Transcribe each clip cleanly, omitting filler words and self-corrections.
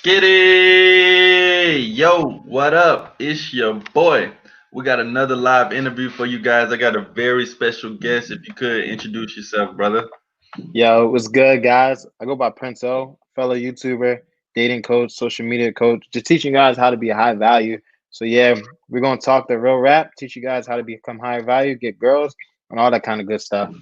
Skitty! Yo, what up? It's your boy. We got another live interview for you guys. I got a very special guest. If you could introduce yourself, brother. Yo, what's good, guys? I go by Prince O, fellow YouTuber, dating coach, social media coach, just teaching you guys how to be high value. So yeah, we're gonna talk the real rap, teach you guys how to become high value, get girls, and all that kind of good stuff.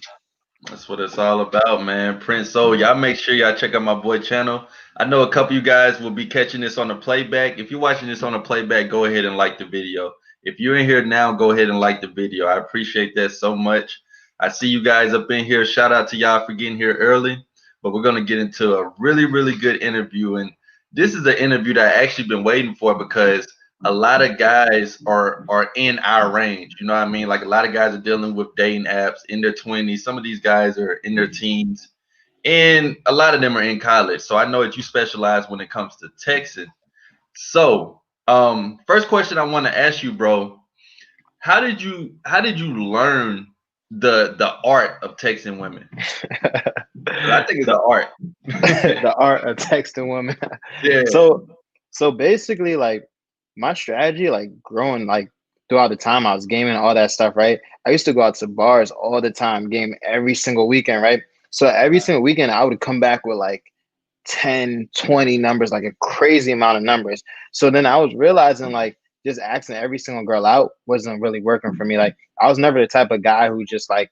That's what it's all about, man. Prince Soul. Y'all make sure y'all check out my boy channel. I know a couple of you guys will be catching this on the playback. If you're watching this on the playback, go ahead and like the video. If you're in here now, go ahead and like the video. I appreciate that so much. I see you guys up in here. Shout out to y'all for getting here early. But we're gonna get into a really, really good interview. And this is an interview that I actually been waiting for because a lot of guys are in our range. You know what I mean? Like a lot of guys are dealing with dating apps in their 20s. Some of these guys are in their teens, and a lot of them are in college. So I know that you specialize when it comes to texting. So, first question I want to ask you, bro, how did you learn the art of texting women? 'Cause I think it's the an art. the art of texting women. Yeah. so so basically like my strategy, like growing like throughout the time I was gaming all that stuff, right? I used to go out to bars all the time, game every single weekend, right? So every single weekend I would come back with like 10, 20 numbers, like a crazy amount of numbers. So then I was realizing like just asking every single girl out wasn't really working for me. Like I was never the type of guy who just like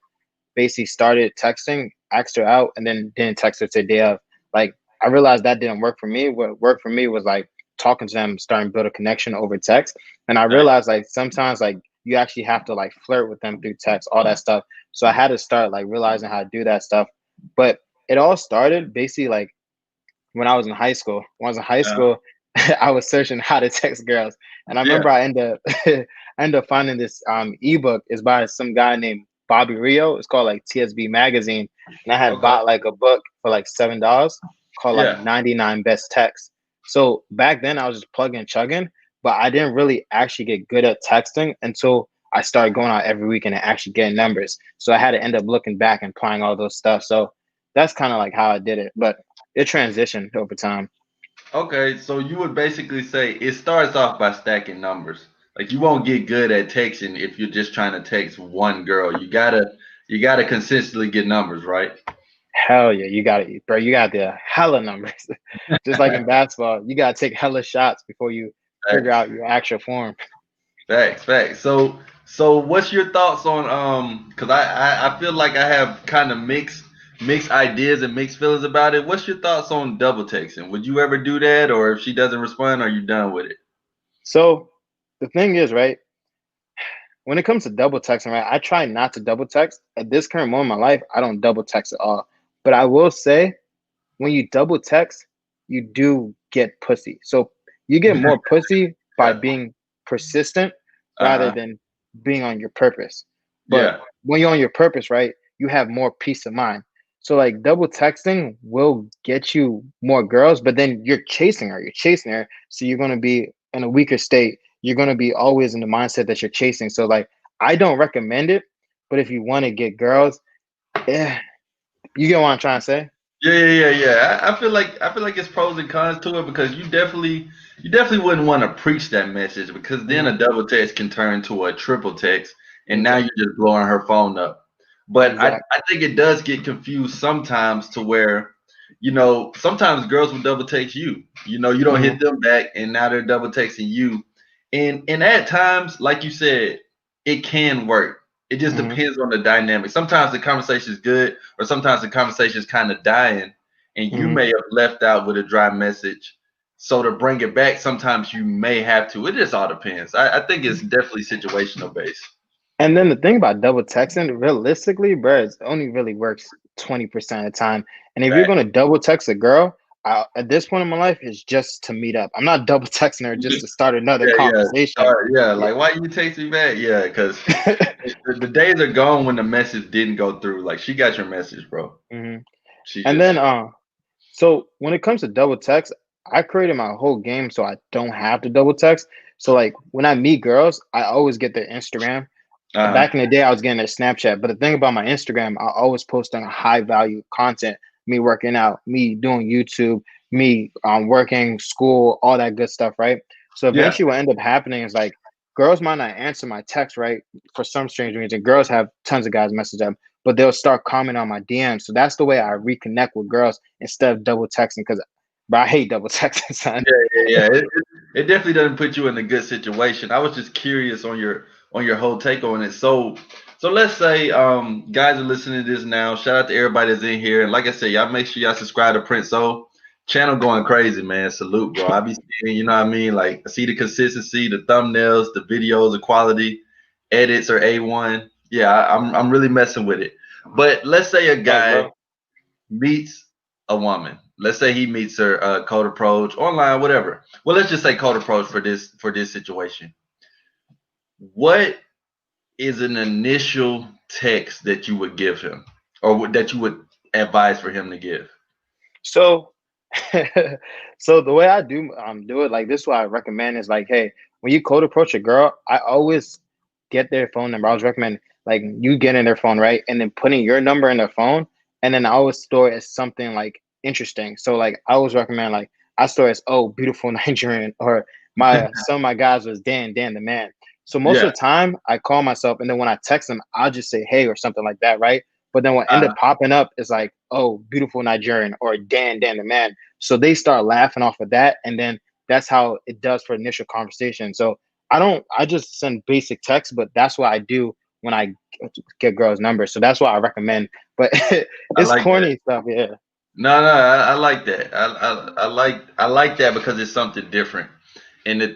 basically started texting, asked her out, and then didn't text her to the day of. Like I realized that didn't work for me. What worked for me was like talking to them, starting to build a connection over text. And I realized like sometimes like you actually have to like flirt with them through text, all that stuff. So I had to start like realizing how to do that stuff. But it all started basically like when I was in high school. When I was in high Uh, school, I was searching how to text girls, and I yeah. remember I ended up I ended up finding this ebook. It's by some guy named Bobby Rio. It's called like TSB Magazine, and I had Okay. bought like a book for like $7 called like Yeah. 99 Best Texts. So back then I was just plugging and chugging, but I didn't really actually get good at texting until I started going out every weekend and actually getting numbers. So I had to end up looking back and applying all those stuff. So that's kind of like how I did it. But it transitioned over time. Okay, so you would basically say it starts off by stacking numbers. Like you won't get good at texting if you're just trying to text one girl. You gotta consistently get numbers, right? Hell yeah, you got it, bro. You got the hella numbers. Just like in basketball, you gotta take hella shots before you figure Facts, out your actual form. facts. So what's your thoughts on because I feel like I have kind of mixed ideas and mixed feelings about it. What's your thoughts on double texting? Would you ever do that, or if she doesn't respond, are you done with it? So the thing is, right, when it comes to double texting, right, I try not to double text. At this current moment in my life, I don't double text at all. But I will say, when you double text, you do get pussy. So you get more pussy by Yeah. being persistent rather Uh-huh. than being on your purpose. But Yeah. when you're on your purpose, right, you have more peace of mind. So like double texting will get you more girls, but then you're chasing her. So you're gonna be in a weaker state. You're gonna be always in the mindset that you're chasing. So like I don't recommend it, but if you want to get girls, yeah, you get what I'm trying to say. Yeah. I feel like it's pros and cons to it because you definitely wouldn't want to preach that message because then Mhm. a double text can turn to a triple text and now you're Exactly. just blowing her phone up. But Exactly. I think it does get confused sometimes to where, sometimes girls will double text you. You don't hit Hmm. them back and now they're double texting you. And at times, like you said, it can work. It just Hmm. depends on the dynamic. Sometimes the conversation is good, or sometimes the conversation is kind of dying, and you Hmm. may have left out with a dry message. So to bring it back, sometimes you may have to. It just all depends. I think it's definitely situational based. And then the thing about double texting, realistically, bro, it only really works 20% of the time. And if you're Fact. gonna double text a girl, at this point in my life, is just to meet up. I'm not double texting her just to start another Yeah. conversation. Yeah. Yeah. Like, why you text me back? Yeah, because the days are gone when the message didn't go through. Like, she got your message, bro. Hmm. She And just then so when it comes to double text, I created my whole game so I don't have to double text. So like when I meet girls, I always get their Instagram. uh Back in the day, I was getting their Snapchat. But the thing about my Instagram, I always post on high value content, me working out, me doing YouTube, me working, school, all that good stuff, right? So Yeah. eventually what ended up happening is like girls might not answer my text, right? For some strange reason. Girls have tons of guys message them, but they'll start commenting on my DMs. So that's the way I reconnect with girls instead of double texting because but I hate double texting, son. Yeah. It definitely doesn't put you in a good situation. I was just curious on your whole take on it. So let's say guys are listening to this now. Shout out to everybody that's in here. And like I said, y'all make sure y'all subscribe to Prince O. Channel going crazy, man. Salute, bro. I be seeing, you know what I mean? Like I see the consistency, the thumbnails, the videos, the quality, edits are A1. Yeah, I'm really messing with it. But let's say a Thanks, guy bro. meets a woman. Let's say he meets her code approach online, whatever. Well, let's just say code approach for this situation. What is an initial text that you would give him, or that you would advise for him to give? So, so the way I do it, like this, what I recommend is like, hey, when you cold approach a girl, I always get their phone number. I always recommend like you getting their phone right, and then putting your number in their phone, and then I always store it as something like interesting. So like I always recommend like I store it as oh beautiful Nigerian or my some of my guys was Dan the man. So most Yeah. of the time I call myself, and then when I text them, I'll just say hey or something like that, right? But then what ended Uh, up popping up is like, oh, beautiful Nigerian or Dan the man. So they start laughing off of that. And then that's how it does for initial conversation. So I just send basic text, but that's what I do when I get girls' numbers. So that's what I recommend. But I it's like that. corny stuff. Yeah. No, I like that. I like that because it's something different. And the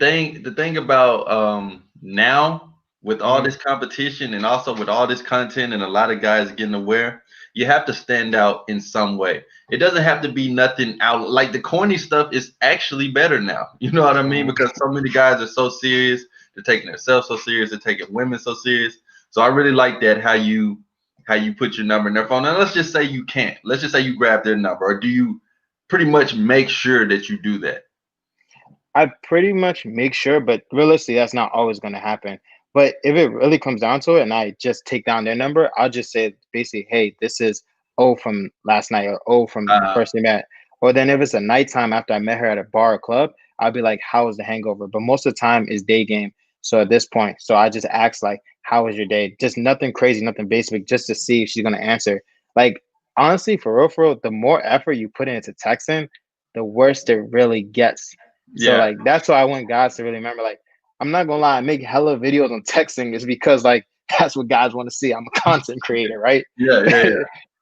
thing about now with all Mm-hmm. this competition and also with all this content and a lot of guys getting aware, you have to stand out in some way. It doesn't have to be nothing out like the corny stuff is actually better now. You know what I mean? Because so many guys are so serious, they're taking themselves so serious, they're taking women so serious. So I really like that how you put your number in their phone. Now let's just say you can't. Let's just say you grab their number, or do you pretty much make sure that you do that? I pretty much make sure, but realistically, that's not always going to happen. But if it really comes down to it, and I just take down their number, I'll just say basically, "Hey, this is O from last night, or O from the Uh, first we met." Or then if it's a nighttime after I met her at a bar or club, I'll be like, "How was the hangover?" But most of the time is day game. So at this point, so I just ask like, "How was your day?" Just nothing crazy, nothing basic, just to see if she's gonna answer. Like honestly, for real, the more effort you put into texting, the worse it really gets. So yeah, like that's why I want guys to really remember. Like I'm not gonna lie, I make hella videos on texting is because like that's what guys want to see. I'm a content creator, right? yeah.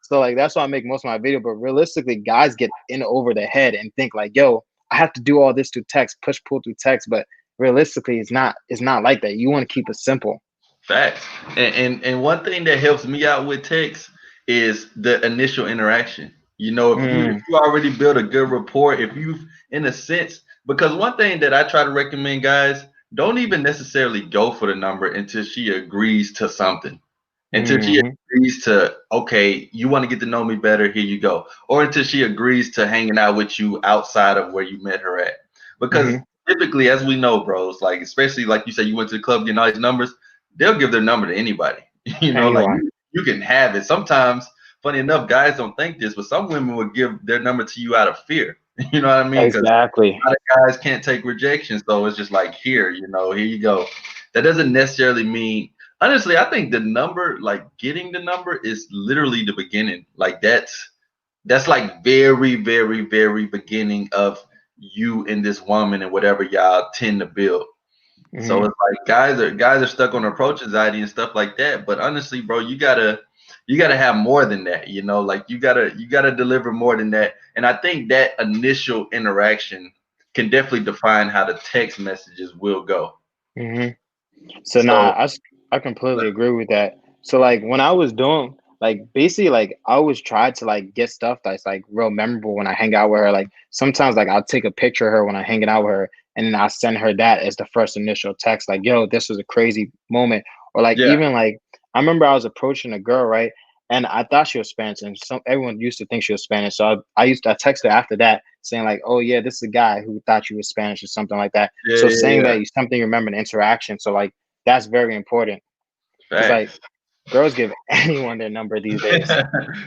So like that's why I make most of my video. But realistically, guys get in over their head and think like, yo, I have to do all this through text, push pull through text. But realistically, it's not like that. You want to keep it simple. Facts. And one thing that helps me out with text is the initial interaction. You know, if Mm, you already build a good rapport, if you've in a sense, because one thing that I try to recommend guys, don't even necessarily go for the number until she agrees to something. Until she mm, agrees to, okay, you want to get to know me better, here you go. Or until she agrees to hanging out with you outside of where you met her at. Because mm. typically, as we know, bros, like especially like you said, you went to the club getting all these numbers, they'll give their number to anybody. You know, like Anyone. you can have it. Sometimes, funny enough, guys don't think this, but some women would give their number to you out of fear. You know what I mean? Because Exactly. a lot of guys can't take rejection, so it's just like here, you know, here you go. That doesn't necessarily mean. Honestly, I think the number, like getting the number, is literally the beginning. Like that's like very beginning of you and this woman and whatever y'all tend to build. So Hmm. it's like guys are stuck on approach anxiety and stuff like that. But honestly, bro, you gotta have more than that. You know, like you gotta deliver more than that. And I think that initial interaction can definitely define how the text messages will go. Hmm. So So I completely agree with that. So like when I was doing like basically like I always tried to like get stuff that's like real memorable when I hang out with her. Like sometimes like I'll take a picture of her when I hanging out with her and then I'll send her that as the first initial text, like, yo, this was a crazy moment. Or like yeah, even like I remember I was approaching a girl, right? And I thought she was Spanish, and some everyone used to think she was Spanish. So I texted her after that saying like, "Oh yeah, this is a guy who thought you was Spanish or something like that." yeah, So yeah, saying yeah. that you something you remember in interaction. So like that's very important because like Facts. Girls give anyone their number these days.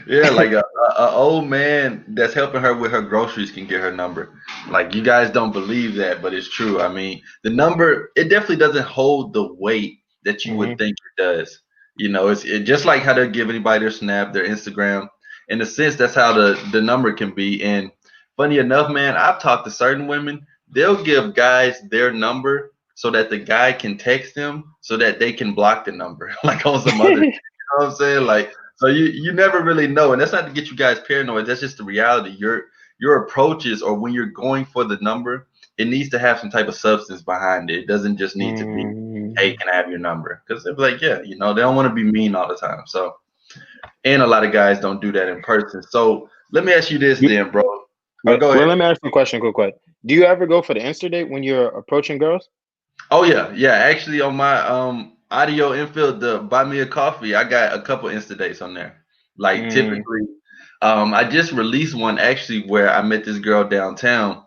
Yeah, like a old man that's helping her with her groceries can get her number. Like you guys don't believe that, but it's true. I mean, the number it definitely doesn't hold the weight that you would Hmm. think it does. You know, it's just like how they give anybody their Snap, their Instagram. In a sense, that's how the number can be. And funny enough, man, I've talked to certain women. They'll give guys their number so that the guy can text them so that they can block the number, like on some other know what I'm saying? Like, so you never really know, and that's not to get you guys paranoid. That's just the reality. Your approaches, or when you're going for the number, it needs to have some type of substance behind it. It doesn't just need to be, hey, Mm. can I have your number? Because they're like, yeah, you know, they don't want to be mean all the time. So, and a lot of guys don't do that in person. So let me ask you this You, then, bro. Oh, well, go well, ahead. let me ask you a question, quick, quick. Do you ever go for the Insta date when you're approaching girls? Oh yeah, yeah. Actually, on my audio infield, the buy me a coffee, I got a couple Insta dates on there. Like Mm. typically, I just released one actually where I met this girl downtown.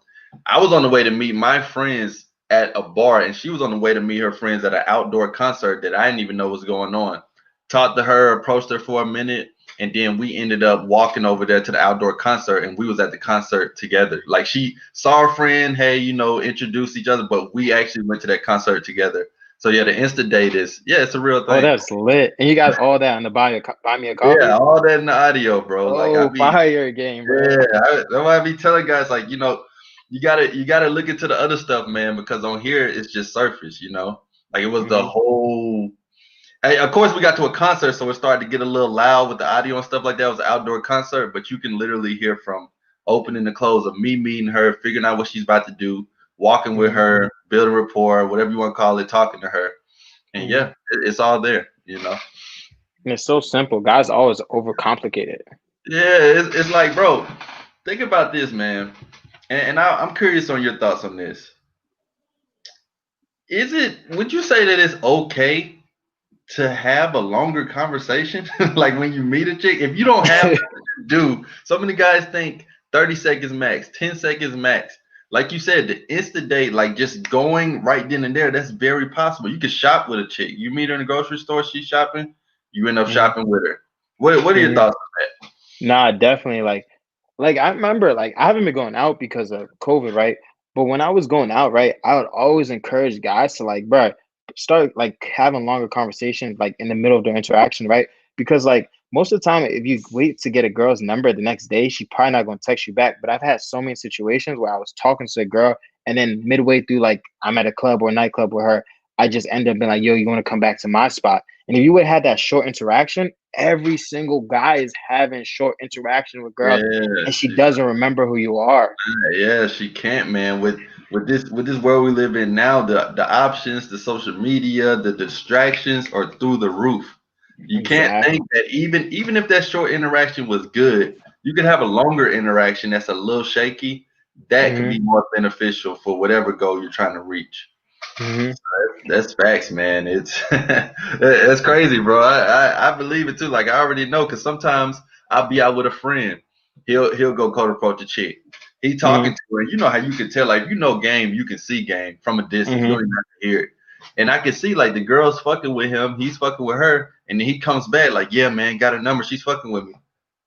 I was on the way to meet my friends at a bar, and she was on the way to meet her friends at an outdoor concert that I didn't even know was going on. Talked to her, approached her for a minute, and then we ended up walking over there to the outdoor concert, and we was at the concert together. Like she saw her friend, hey, you know, introduced each other, but we actually went to that concert together. So yeah, the Insta date is yeah, it's a real Oh, thing. that's lit. And you got all that on the buy me a Yeah, coffee? all that in the audio, bro. Like I Oh, be fire game, bro. yeah, that's why I be telling guys like, you know, you gotta look into the other stuff, man, because on here it's just surface, you know. Like it was the Hmm. whole. Hey, of course we got to a concert, so it started to get a little loud with the audio and stuff like that. It was an outdoor concert, but you can literally hear from opening to close of me meeting her, figuring out what she's about to do, walking with Hmm. her, building rapport, whatever you want to call it, talking to her, and Hmm. yeah, it's all there, you know. And it's so simple. Guys always overcomplicate it. Yeah, it's like, bro, think about this, man. I'm curious on your thoughts on this. Would you say that it's okay to have a longer conversation? Like when you meet a chick, if you don't have nothing to do, so many guys think 30 seconds max, 10 seconds max. Like you said, the instant date, like just going right then and there, that's very possible. You could shop with a chick. You meet her in the grocery store, she's shopping, you end up Hmm. shopping with her. What are your Hmm. thoughts on Nah, definitely. Like I remember, like I haven't been going out because of COVID, right? But when I was going out, right, I would always encourage guys to like, bro, start like having longer conversations, like in the middle of their interaction, right? Because like most of the time, if you wait to get a girl's number the next day, she probably not gonna text you back. But I've had so many situations where I was talking to a girl, and then midway through, like I'm at a club or a nightclub with her, I just end up being like, yo, you want to come back to my spot? And if you would have that short interaction, every single guy is having short interaction with girls and she that? doesn't remember who you are. Yeah, she can't, man. With this world we live in now, the options, the social media, the distractions are through the roof. You can't think Exactly. that even if that short interaction was good, you could have a longer interaction that's a little shaky. That could Hmm. be more beneficial for whatever goal you're trying to reach. Hmm. That's facts, man. It's that's crazy, bro. I believe it too. Like I already know, because sometimes I'll be out with a friend. He'll go cold approach a chick. He talking Hmm. to her. You know how you can tell, like you know game, you can see game from a distance. You Hmm. don't even have to hear it. And I can see like the girl's fucking with him, he's fucking with her, and then he comes back like, yeah, man, got a number. She's fucking with me.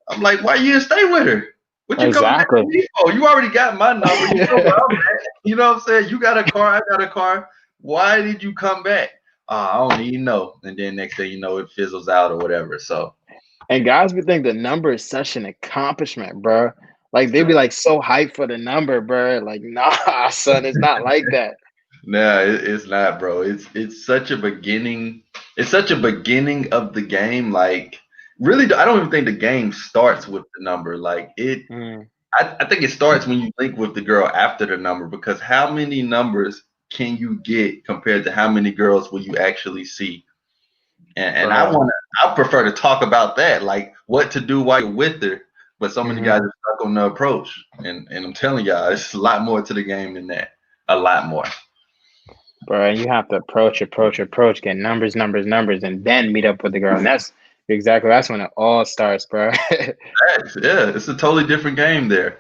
I'm like, why you didn't stay with her? What you coming back Exactly. to me for? You already got my number. You know where I'm at. You know what I'm saying? You got a car, I got a car. Why did you come back? I don't even know. And then next thing you know, it fizzles out or whatever. So And guys would think the number is such an accomplishment, bro. Like they'd be like so hyped for the number, bro. Like, nah, son, it's not like that. nah, it's not, bro. It's such a beginning. It's such a beginning of the game. Like really, I don't even think the game starts with the number. Like it. Mm, I think it starts when you link with the girl after the number, because how many numbers can you get compared to how many girls will you actually see? And bro. I prefer to talk about that, like what to do while you're with her. But so many Hmm. guys are stuck on the approach, and I'm telling y'all, it's a lot more to the game than that. A lot more. Bro, you have to approach, get numbers, numbers, numbers, and then meet up with the girl. And that's when it all starts, bro. Yeah, it's a totally different game there.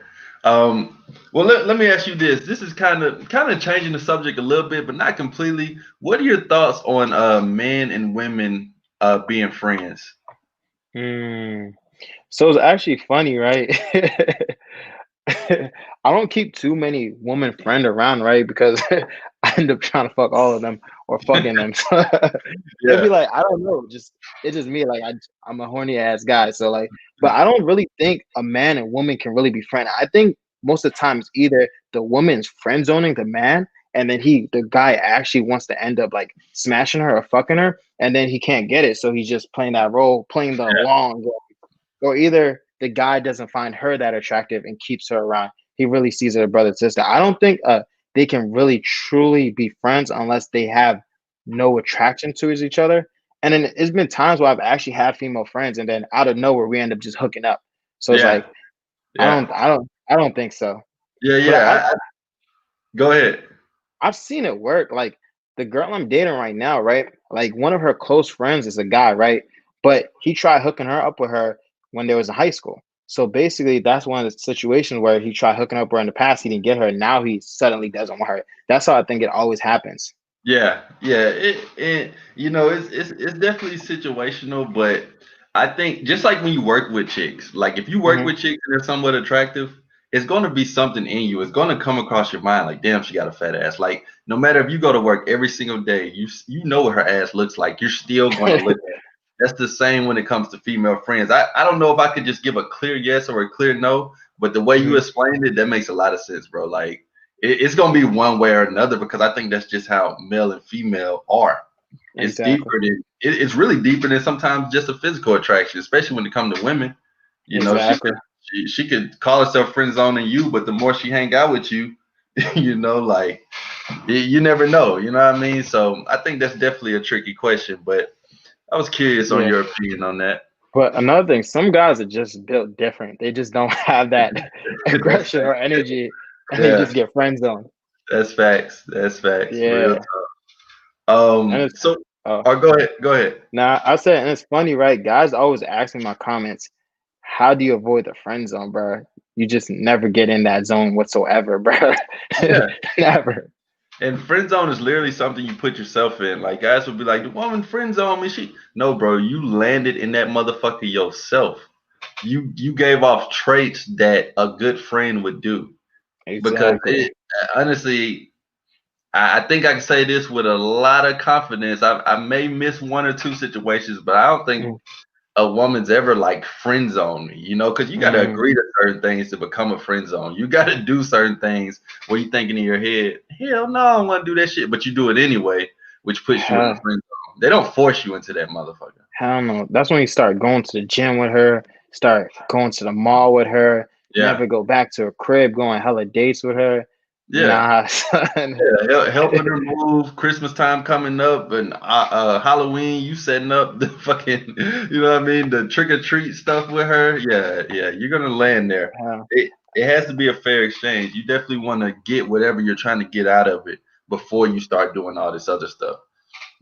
Well, let me ask you this. This is kind of changing the subject a little bit, but not completely. What are your thoughts on men and women being friends? Hmm. So it's actually funny, right? I don't keep too many woman friend around, right? Because I end up trying to fuck all of them or fucking them. So it'll be Yeah, like I don't know, just it's just me. Like I'm a horny ass guy, so like, but I don't really think a man and woman can really be friends. I think most of the time it's either the woman's friend zoning the man, and then the guy actually wants to end up like smashing her or fucking her, and then he can't get it, so he's just playing that role, playing the long game, or either the guy doesn't find her that attractive and keeps her around. He really sees her brother and sister. I don't think they can really truly be friends unless they have no attraction towards each other. And then it's been times where I've actually had female friends, and then out of nowhere we end up just hooking up. So it's yeah, like yeah, I don't think so. yeah, But yeah. Go ahead. I've seen it work. Like the girl I'm dating right now, right? Like one of her close friends is a guy, right? But he tried hooking her up with her when they was in high school. So basically, that's one of the situations where he tried hooking up with her in the past. He didn't get her. Now he suddenly doesn't want her. That's how I think it always happens. Yeah, yeah. It you know it's definitely situational, but I think just like when you work with chicks, like if you work Hmm. with chicks and they're somewhat attractive, it's going to be something in you. It's going to come across your mind like, damn, she got a fat ass. Like no matter if you go to work every single day, you know what her ass looks like. You're still going to look at it. That's the same when it comes to female friends. I don't know if I could just give a clear yes or a clear no, but the way you Hmm. explained it, that makes a lot of sense, bro. Like it's gonna be one way or another because I think that's just how male and female are. It's Exactly. deeper than it's really deeper than sometimes just a physical attraction, especially when it comes to women. You know, Exactly. she could call herself friend zoning you, but the more she hang out with you, you know, like you never know. You know what I mean? So I think that's definitely a tricky question, but I was curious on Yeah. your opinion on that. But another thing, some guys are just built different. They just don't have that That's aggression or facts. energy, and they Yeah, just get friend zoned. that's facts. That's facts. Real Yeah. talk. And it's So, oh oh, go ahead. Go ahead. now I said, and it's funny, right? Guys always ask me in my comments, how do you avoid the friend zone, bro? You just never get in that zone whatsoever, bro. Yeah. Never. And friend zone is literally something you put yourself in. Like guys would be like, the woman friend zone me. She no, bro. You landed in that motherfucker yourself. You gave off traits that a good friend would do. Because Exactly. it honestly, I think I can say this with a lot of confidence. I may miss one or two situations, but I don't think Mm, a woman's ever like friend zone me, you know, because you got to mm, agree to certain things to become a friend zone. You got to do certain things where you thinking in your head, hell no, I don't want to do that shit, but you do it anyway, which puts you in the hell, friend zone. They don't force you into that motherfucker. hell no. That's when you start going to the gym with her, start going to the mall with her, Yeah, never go back to her crib, going hella dates with her. yeah. Nah, son. Yeah, helping her move. Christmas time coming up, and Halloween. You setting up the fucking, you know what I mean, the trick or treat stuff with her. Yeah, yeah, you're gonna land there. Hell, It has to be a fair exchange. You definitely want to get whatever you're trying to get out of it before you start doing all this other stuff.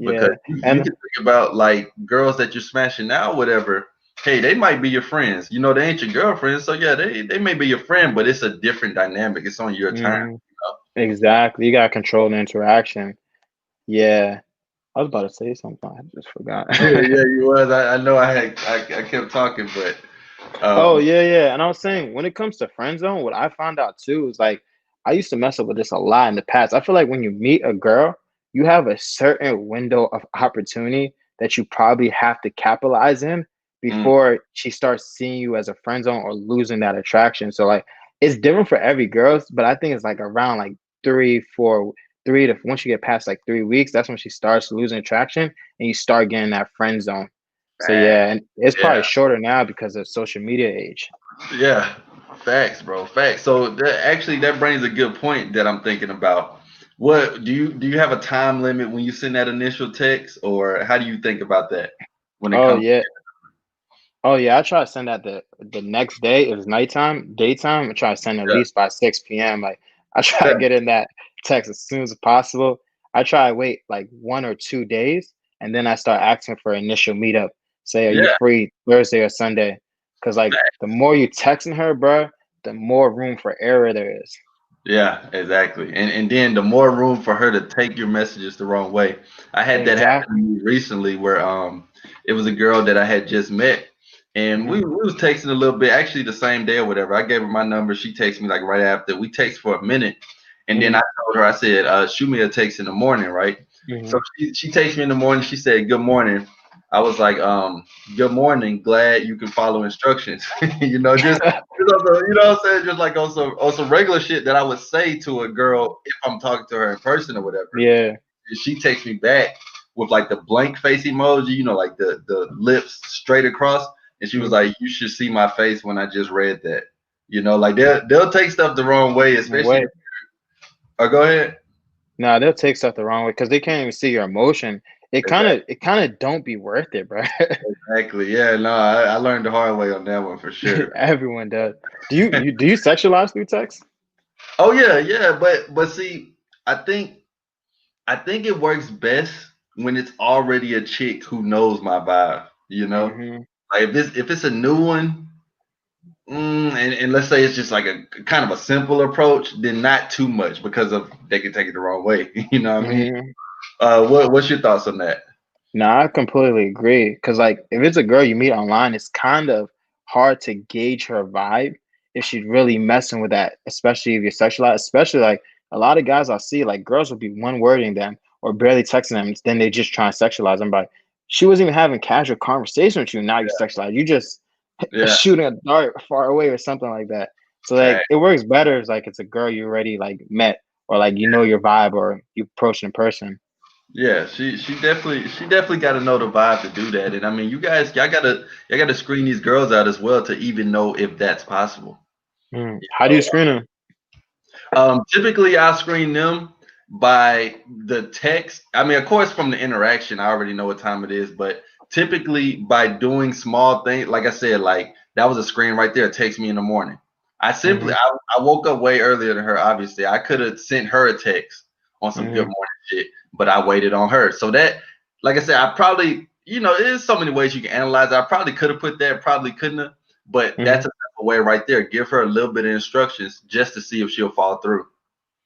Because yeah. you And can think about like girls that you're smashing now, whatever. Hey, they might be your friends. You know, they ain't your girlfriends, so yeah, they may be your friend, but it's a different dynamic. It's on your terms. mhm, exactly. You gotta control the interaction. Yeah. I was about to say something. I just forgot. Yeah, yeah, you was. I know I kept talking, but Oh um yeah, yeah. And I was saying when it comes to friend zone, what I found out too is like I used to mess up with this a lot in the past. I feel like when you meet a girl, you have a certain window of opportunity that you probably have to capitalize in mm, before she starts seeing you as a friend zone or losing that attraction. So like it's different for every girl, but I think it's like around like 3, 4, 3 to once you get past like 3 weeks, that's when she starts losing attraction and you start getting that friend zone. So facts. yeah, and it's probably Yeah, shorter now because of social media age. yeah. Facts, bro. Facts. So that brings a good point that I'm thinking about. What do you have a time limit when you send that initial text, or how do you think about that when it Oh comes yeah. Oh yeah. I try to send that the next day. If it's nighttime, daytime, I try to send at to least by 6 p.m. Like I try yeah, to get in that text as soon as possible. I try to wait like 1 or 2 days and then I start asking for initial meetup. Say, are you yeah, free Thursday or Sunday? Because like the more you texting her, bro, the more room for error there is. yeah, exactly. And then the more room for her to take your messages the wrong way. I had that happen to Exactly. me recently where It was a girl that I had just met, and we was texting a little bit, actually the same day or whatever. I gave her my number. She texted me like right after. We text for a minute, and then I told her, I said, shoot me a text in the morning, right? So she texted me in the morning. She said, "Good morning." I was like, "Good morning. Glad you can follow instructions." Just you know what I'm saying? Just like on some regular shit that I would say to a girl if I'm talking to her in person or whatever. Yeah. And she texts me back with like the blank face emoji, like the lips straight across. And she was like, "You should see my face when I just read that." Like they'll take stuff the wrong way, especially. Wait. Go ahead. No, they'll take stuff the wrong way because they can't even see your emotion. It kind Exactly. of it kind of don't be worth it, bro. Exactly. Yeah. No, I learned the hard way on that one for sure. Everyone does. Do you sexualize through text? Oh yeah, yeah. But see, I think I think it works best when it's already a chick who knows my vibe. Hmm. Like if it's a new one, and let's say it's just like a kind of a simple approach, then not too much because of they can take it the wrong way. You know what I mean? Hmm. What's your thoughts on that? No, I completely agree. Because like, if it's a girl you meet online, it's kind of hard to gauge her vibe if she's really messing with that. Especially if you're sexualized. Especially like a lot of guys I see, like girls will be one wording them or barely texting them, then they just try and sexualize them. But she wasn't even having casual conversation with you. Now you sexualize. You just Yeah. shooting a dart far away or something like that. So like Fact. it works better if like it's a girl you already like met or like you know your vibe or you approach in person. Yeah, she definitely got to know the vibe to do that. And I mean, y'all gotta screen these girls out as well to even know if that's possible. How do you screen them? Typically, I screen them by the text. I mean, of course, from the interaction, I already know what time it is, but typically by doing small things, like I said, like that was a screen right there. Text me in the morning. Hmm. I woke up way earlier than her. Obviously, I could have sent her a text on some good Hmm. morning shit, but I waited on her. So that, like I said, I probably, there's so many ways you can analyze it. I probably could have put that, probably couldn't have, but that's Hmm. a simple way right there. Give her a little bit of instructions just to see if she'll fall through.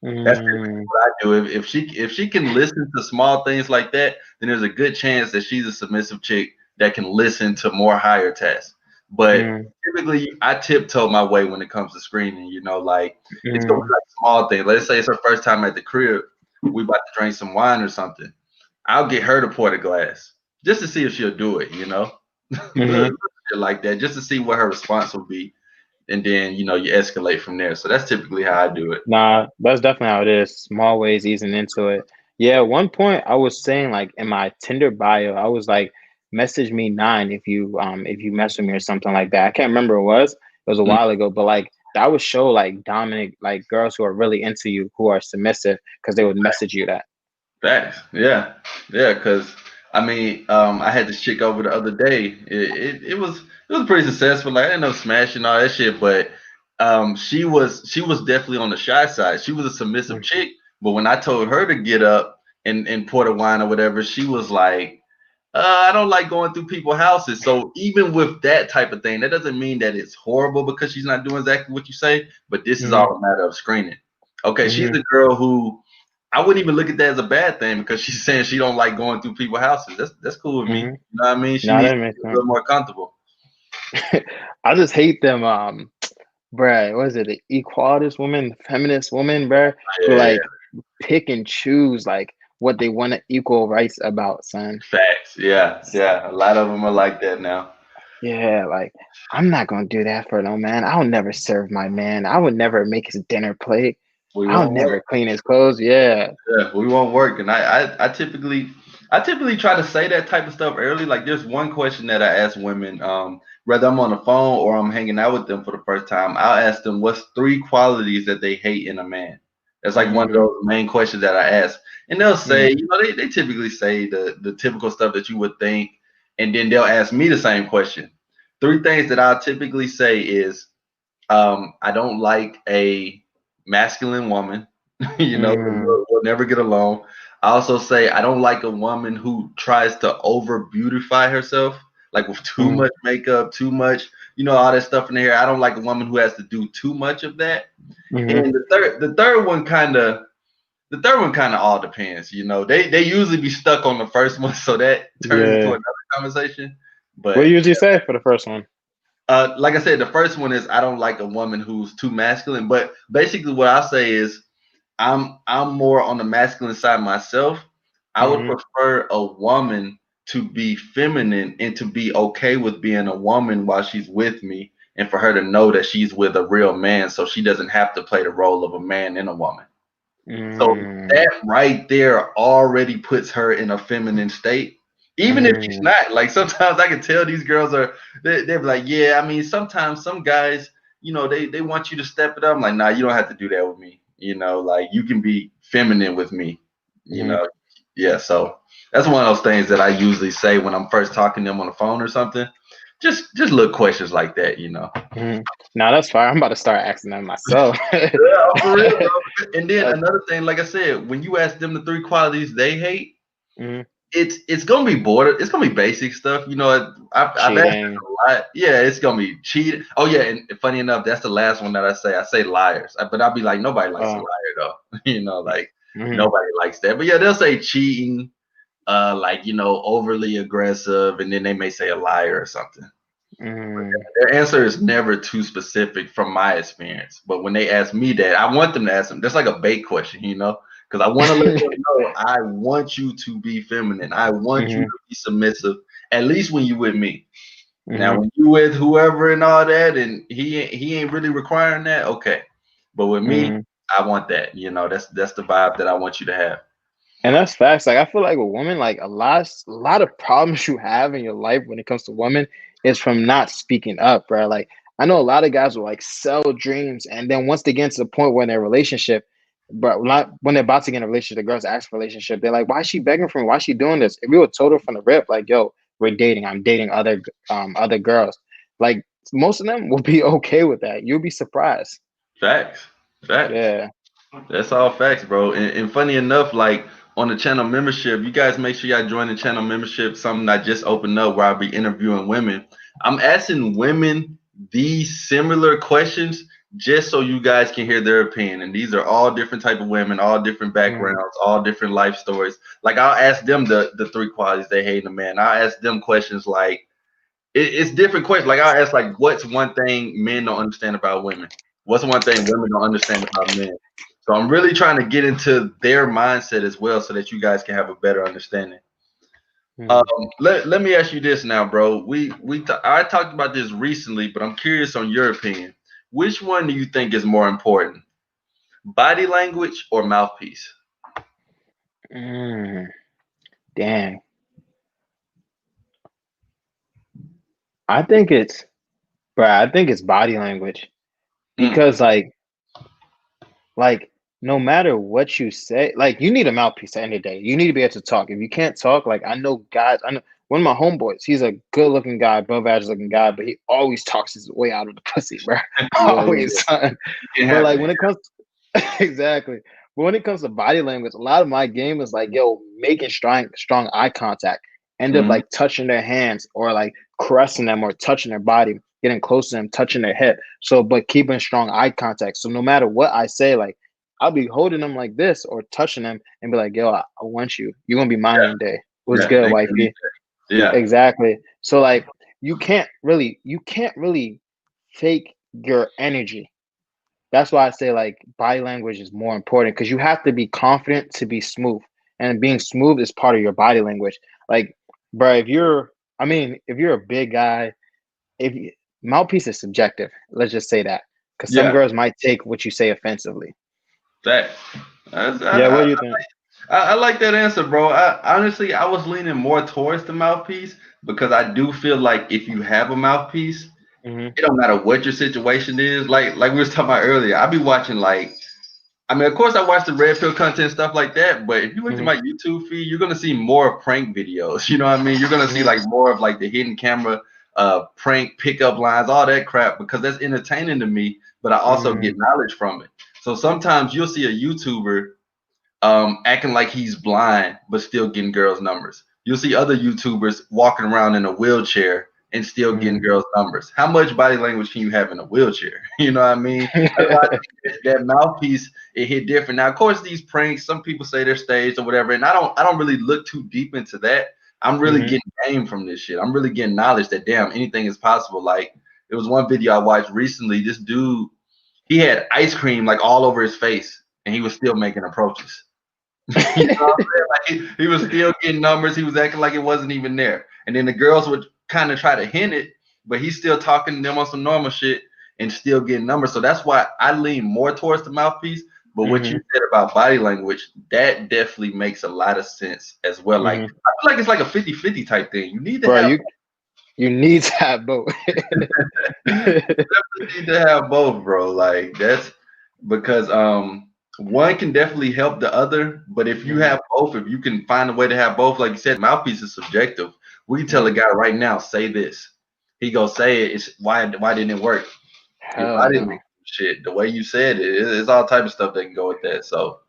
That's typically Mm, what I do. If she can listen to small things like that, then there's a good chance that she's a submissive chick that can listen to more higher tasks. But mm, typically, I tiptoe my way when it comes to screening. Like it's gonna be mm, like small things. Let's say it's her first time at the crib. We about to drink some wine or something. I'll get her to pour the glass just to see if she'll do it. hmm. Little shit like that, just to see what her response will be, and then you escalate from there. So that's typically how I do it. Nah, that's definitely how it is. Small ways easing into it. Yeah, at one point I was saying like in my Tinder bio, I was like, message me 9 if you mess with me or something like that. I can't remember what it was. It was a while ago, but like that would show like dominant like girls who are really into you who are submissive because they would message you that. Facts. Yeah. Yeah. Because I mean, I had this chick over the other day. It was pretty successful. Like I ended up smashing all that shit, but she was definitely on the shy side. She was a submissive Mm, chick, but when I told her to get up and pour the wine or whatever, she was like, I don't like going through people's houses. So even with that type of thing, that doesn't mean that it's horrible because she's not doing exactly what you say. But this is mm, all a matter of screening. Okay, she's mm, a girl who I wouldn't even look at that as a bad thing because she's saying she don't like going through people's houses. That's cool with me. mm. You know what I mean? She Nah, needs that to makes be a sense. little more comfortable. I just hate them bruh, what is it, the equalitist woman, feminist woman, bruh, who Yeah, like pick and choose like what they want to equal rights about, son. facts. Yeah, yeah. A lot of them are like that now. Yeah, like I'm not gonna do that for no man. I'll never serve my man. I would never make his dinner plate. We I'll won't never work. clean his clothes. Yeah. Yeah, we won't work. And I typically try to say that type of stuff early. Like there's one question that I ask women, whether I'm on the phone or I'm hanging out with them for the first time, I'll ask them what's 3 qualities that they hate in a man. That's like one of Hmm. those main questions that I ask. And they'll say, Hmm. they typically say the typical stuff that you would think, and then they'll ask me the same question. 3 things that I'll typically say is I don't like a masculine woman. Hmm. We'll never get along. I also say I don't like a woman who tries to over beautify herself, like with too Hmm. much makeup, too much, all that stuff in the hair. I don't like a woman who has to do too much of that. Hmm. And the third one kind of all depends. They usually be stuck on the first one, so that turns into Yeah. another conversation. What do But you usually say for the first one? like I said, the first one is I don't like a woman who's too masculine. But basically, what I say is I'm more on the masculine side myself. I would Mm-hmm. prefer a woman to be feminine and to be okay with being a woman while she's with me, and for her to know that she's with a real man, so she doesn't have to play the role of a man and a woman. So Mm, that right there already puts her in a feminine state. Even if she's mm, not, like sometimes I can tell these girls are they're like, yeah, I mean, sometimes some guys, they want you to step it up. I'm like, nah, you don't have to do that with me. Like you can be feminine with me, you mm, know. Yeah, so that's one of those things that I usually say when I'm first talking to them on the phone or something. Just little questions like that. mm. Now that's fine. I'm about to start asking them myself. Yeah, for real, bro. And then That's, another thing, like I said, when you ask them the three qualities they hate, mm, it's gonna be border. It's gonna be basic stuff. I've asked cheating. them a lot. Yeah, it's gonna be cheating. Oh yeah, and funny enough, that's the last one that I say. I say liars, but I'll be like, nobody likes a Oh, liar though. Like mm, nobody likes that. But yeah, they'll say cheating, like overly aggressive, and then they may say a liar or something. mm, Their answer is never too specific from my experience. But when they ask me that, I want them to ask them. That's like a bait question. Because I want to let them know I want you to be feminine. I want you mm, to be submissive, at least when you with me. Now, mm, when you with whoever and all that, and he ain't really requiring that, okay. But with me, mm. I want that. That's the vibe that I want you to have. And that's facts. Like I feel like with women, like a lot of problems you have in your life when it comes to women is from not speaking up, bro. Like I know a lot of guys will like sell dreams, and then once they get to the point where in their relationship, but not when they're about to get in a relationship, the girls ask for a relationship. They're like, "Why is she begging for me? Why is she doing this?" If we were told her from the rip, like, "Yo, we're dating. I'm dating other girls," like most of them will be okay with that. You'll be surprised. Facts. Facts. Yeah. That's all facts, bro. And funny enough, like on the channel membership, you guys make sure y'all join the channel membership. Something I just opened up where I'll be interviewing women. I'm asking women these similar questions just so you guys can hear their opinion. And these are all different type of women, all different Mm, backgrounds, all different life stories. Like I'll ask them the three qualities they hate in a man. I'll ask them questions like it's different questions. Like I'll ask like, what's one thing men don't understand about women? What's one thing women don't understand about men? So I'm really trying to get into their mindset as well, so that you guys can have a better understanding. Um, mm, let me ask you this now, bro. I talked about this recently, but I'm curious on your opinion. Which one do you think is more important, body language or mouthpiece? mm. Damn. I think it's, bro. I think it's body language Mm, because, like, no matter what you say, like, you need a mouthpiece at the end of the day. You need to be able to talk. If you can't talk, like, I know guys. I know one of my homeboys. He's a good-looking guy, above average looking guy, but he always talks his way out of the pussy, bro. yeah, yeah, Always, yeah. son. You can But have like it. when it comes exactly. But when it comes to body language, a lot of my game is like, yo, making strong eye contact. End up Mhm. like touching their hands or like caressing them or touching their body, getting close to them, touching their hip. So, but keeping strong eye contact. So no matter what I say, like I'll be holding them like this or touching them and be like, yo, I want you. You're gonna be mine one day. What's Yeah, good, they can need wifey? that. Yeah, Exactly. So like you can't really fake your energy. That's why I say like body language is more important because you have to be confident to be smooth, and being smooth is part of your body language. Like, bro, if you're a big guy, if you, mouthpiece is subjective. Let's just say that because some yeah. girls might take what you say offensively. That. That's, Yeah, what I, do you think? I like that answer, bro. Honestly, I was leaning more towards the mouthpiece because I do feel like if you have a mouthpiece, Hmm. it don't matter what your situation is. Like we was talking about earlier, I be watching like I mean, of course, I watch the red pill content stuff like that. But if you look at Hmm. my YouTube feed, you're gonna see more prank videos. You know what I mean? You're gonna see Hmm. like more of like the hidden camera, prank pickup lines, all that crap because that's entertaining to me. But I also get Hmm. knowledge from it. So sometimes you'll see a YouTuber acting like he's blind but still getting girls' numbers. You'll see other YouTubers walking around in a wheelchair and still getting Hmm. girls' numbers. How much body language can you have in a wheelchair? You know what I mean? That's why I think that mouthpiece it hit different. Now, of course, these pranks, some people say they're staged or whatever, and I don't really look too deep into that. I'm really Mm-hmm. getting game from this shit. I'm really getting knowledge that damn anything is possible. Like it was one video I watched recently. This dude, he had ice cream like all over his face, and he was still making approaches. You know what I'm saying? Like he was still getting numbers. He was acting like it wasn't even there. And then the girls would kind of try to hint it, but he's still talking to them on some normal shit and still getting numbers. So that's why I lean more towards the mouthpiece. But what Mm-hmm. you said about body language, that definitely makes a lot of sense as well. Like Mm-hmm. I feel like it's like a 50-50 type thing. You need to Bro, have you need to have both. definitely need to have both, bro. Like that's because one can definitely help the other, but if you Mm-hmm. have both, if you can find a way to have both, like you said, mouthpiece is subjective. We can tell a Mm-hmm. guy right now, say this. He go say it. It's why didn't it work? Your Hell body language, no. shit. The way you said it, it's all type of stuff that can go with that. So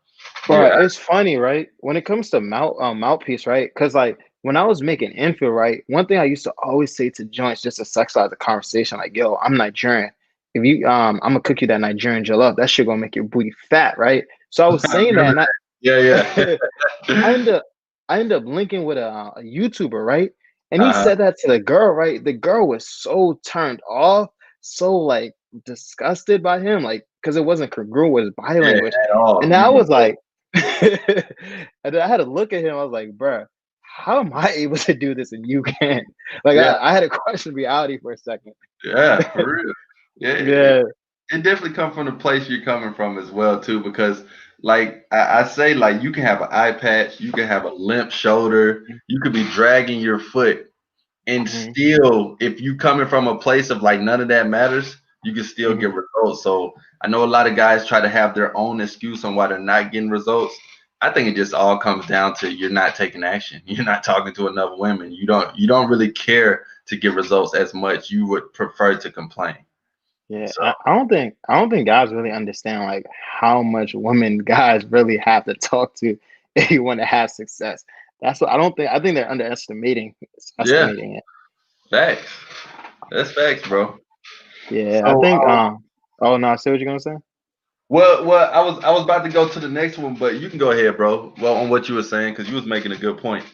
Bro, yeah, it's funny, right? When it comes to mouthpiece, right? Because like when I was making Infield, right, one thing I used to always say to joints just to sexualize the conversation, like, yo, I'm Nigerian. If you I'm gonna cook you that Nigerian jollof, that shit gonna make your booty fat, right? So I was I saying that, remember and that. Yeah, I yeah. end up I end up linking with a YouTuber, right? And he Uh-huh. said that to the girl, right? The girl was so turned off, so like disgusted by him, like because it wasn't congruent with his body Yeah, language. at And all. I Mm-mm. was like, and then I had to look at him. I was like, bruh, how am I able to do this and you can't? Like Yeah, I had to question reality for a second. yeah, for real. Yeah, Yeah. it definitely come from the place you're coming from as well too, because like I say, like you can have an eye patch, you can have a limp shoulder, you could be dragging your foot, and Hmm. still, if you coming from a place of like none of that matters, you can still Hmm. get results. So I know a lot of guys try to have their own excuse on why they're not getting results. I think it just all comes down to you're not taking action. You're not talking to enough women. You don't really care to get results as much. You would prefer to complain. Yeah, So I don't think guys really understand like how much women guys really have to talk to if you want to have success. That's what I think they're underestimating yeah, estimating it. facts. That's facts, bro. Yeah, I So, think oh no, I see what you're gonna say. well, I was about to go to the next one, but you can go ahead, bro. Well, on what you were saying, because you was making a good point.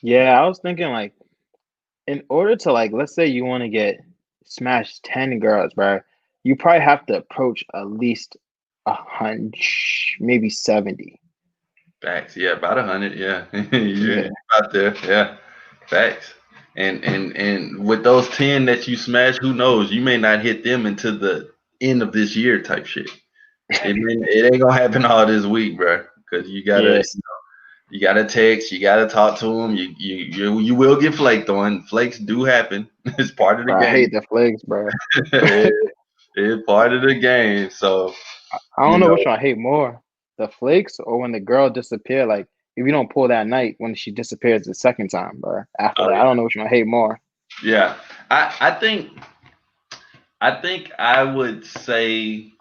Yeah, I was thinking like in order to like let's say you want to get smash 10 girls, bro, you probably have to approach at least 100, maybe 70. Facts, yeah, about 100, yeah, Yeah. you about there, yeah, facts. And with those 10 that you smash, who knows? You may not hit them until the end of this year, type shit. It ain't gonna happen all this week, bro. Because Yes. you gotta text, you gotta talk to them. You will get flaked on. Flakes do happen. It's part of the Bro, I game. hate the flakes, bro. It's part of the game. So I you don't know know, which one I hate more, the flakes or when the girl disappear. Like if you don't pull that night when she disappears the second time, bro. After oh that, I don't know which one I hate more. yeah. I think I would say,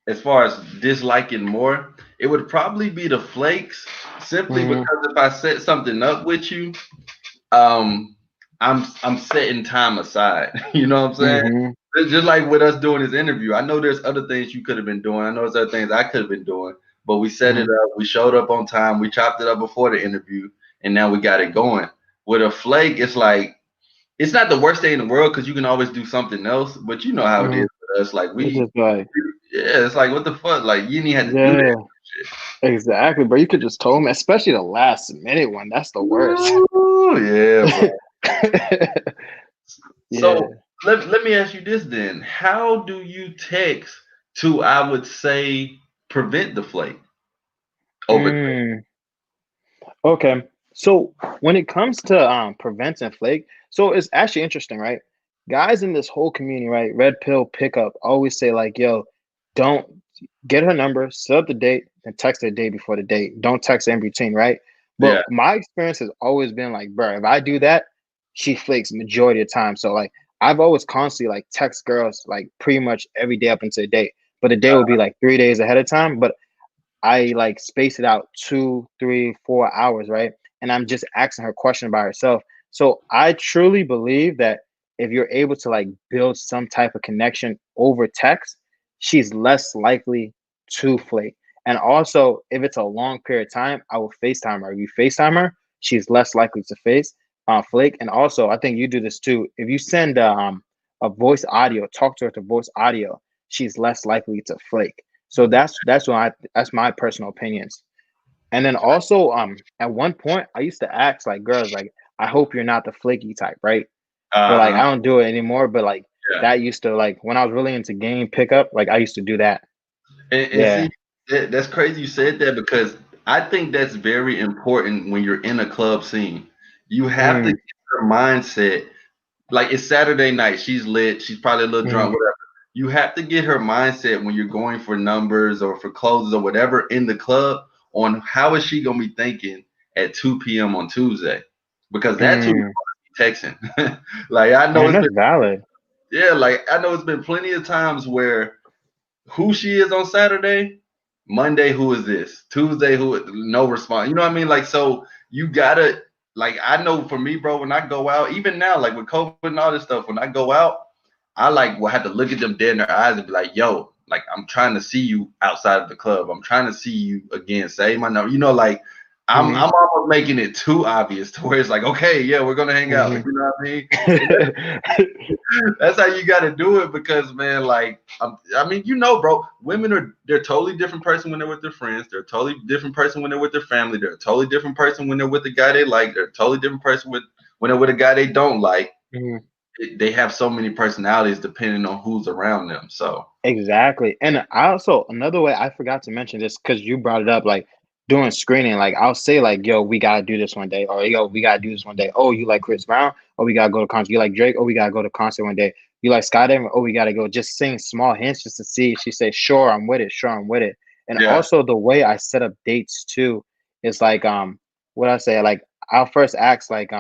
as far as disliking more, it would probably be the flakes, simply Hmm. because if I set something up with you, um, I'm setting time aside. You know what I'm saying? Hmm. It's just like with us doing this interview. I know there's other things you could have been doing. I know there's other things I could have been doing, but we set it Hmm. up. We showed up on time. We chopped it up before the interview, and now we got it going. With a flake, it's like it's not the worst thing in the world because you can always do something else. But you know how it Hmm. is with us. Like It's just like, yeah, it's like what the fuck? Like you didn't even have to do that yeah, exactly, bro. You could just told me, especially the last minute one. That's the worst. shit. Ooh, yeah, bro. So Yeah. let me ask you this then. How do you text to, I would say, prevent the flake over text? Mm. Okay. So when it comes to preventing flake, so it's actually interesting, right? Guys in this whole community, right? Red pill pickup always say like, yo, don't get her number, set up the date, and text her the day before the date. Don't text her in between, right? But Yeah. my experience has always been like, bro, if I do that, she flakes majority of the time. So like I've always constantly like text girls like pretty much every day up until the date. But the day will be like 3 days ahead of time. But I like space it out 2, 3, 4 hours, right? And I'm just asking her question by herself. So I truly believe that if you're able to like build some type of connection over text, she's less likely to flake. And also, if it's a long period of time, I will FaceTime her. If you FaceTime her, she's less likely to face. flake. And also, I think you do this too. If you send a voice audio, talk to her to voice audio, she's less likely to flake. So that's my personal opinions. And then also, at one point, I used to ask like girls, like, I hope you're not the flaky type, right? But like, I Uh-huh. don't do it anymore. But like, Yeah. that used to like when I was really into game pickup, like I used to do that. And Yeah. see, that's crazy you said that because I think that's very important when you're in a club scene. You have to Mm, get your mindset. Like it's Saturday night, she's lit, she's probably a little drunk, mm, whatever. You have to get her mindset when you're going for numbers or for closes or whatever in the club on how is she gonna be thinking at 2 p.m. on Tuesday, because that's who mm. you're texting. Like I know And it's that's been valid. yeah, like I know it's been plenty of times where who she is on Saturday, Monday, who is this? Tuesday, who no response. You know what I mean? Like, so you gotta like I know for me, bro, when I go out, even now, like with COVID and all this stuff, when I go out, I like will have to look at them dead in their eyes and be like, yo, like I'm trying to see you outside of the club. I'm trying to see you again. Say my number. You know, like I'm Hmm. almost making it too obvious to where it's like, okay, yeah, we're gonna hang out. Hmm. Like, you know what I mean? And that's how you got to do it because man, like I mean, you know, bro, women they're a totally different person when they're with their friends. They're a totally different person when they're with their family. They're a totally different person when they're with the guy they like. They're a totally different person when they're with a guy they don't like. Hmm. They have so many personalities depending on who's around them. So Exactly. And I also, another way I forgot to mention this because you brought it up, like doing screening. Like I'll say, like, yo, we gotta do this one day, or yo, we gotta do this one day. Oh, you like Chris Brown? Oh, we gotta go to concert. You like Drake? Oh, we gotta go to concert one day. You like skydiving? Oh, we gotta go. Just saying small hints just to see if she says, sure, I'm with it, sure, I'm with it. And yeah, also the way I set up dates too is like what I say, like I'll first ask like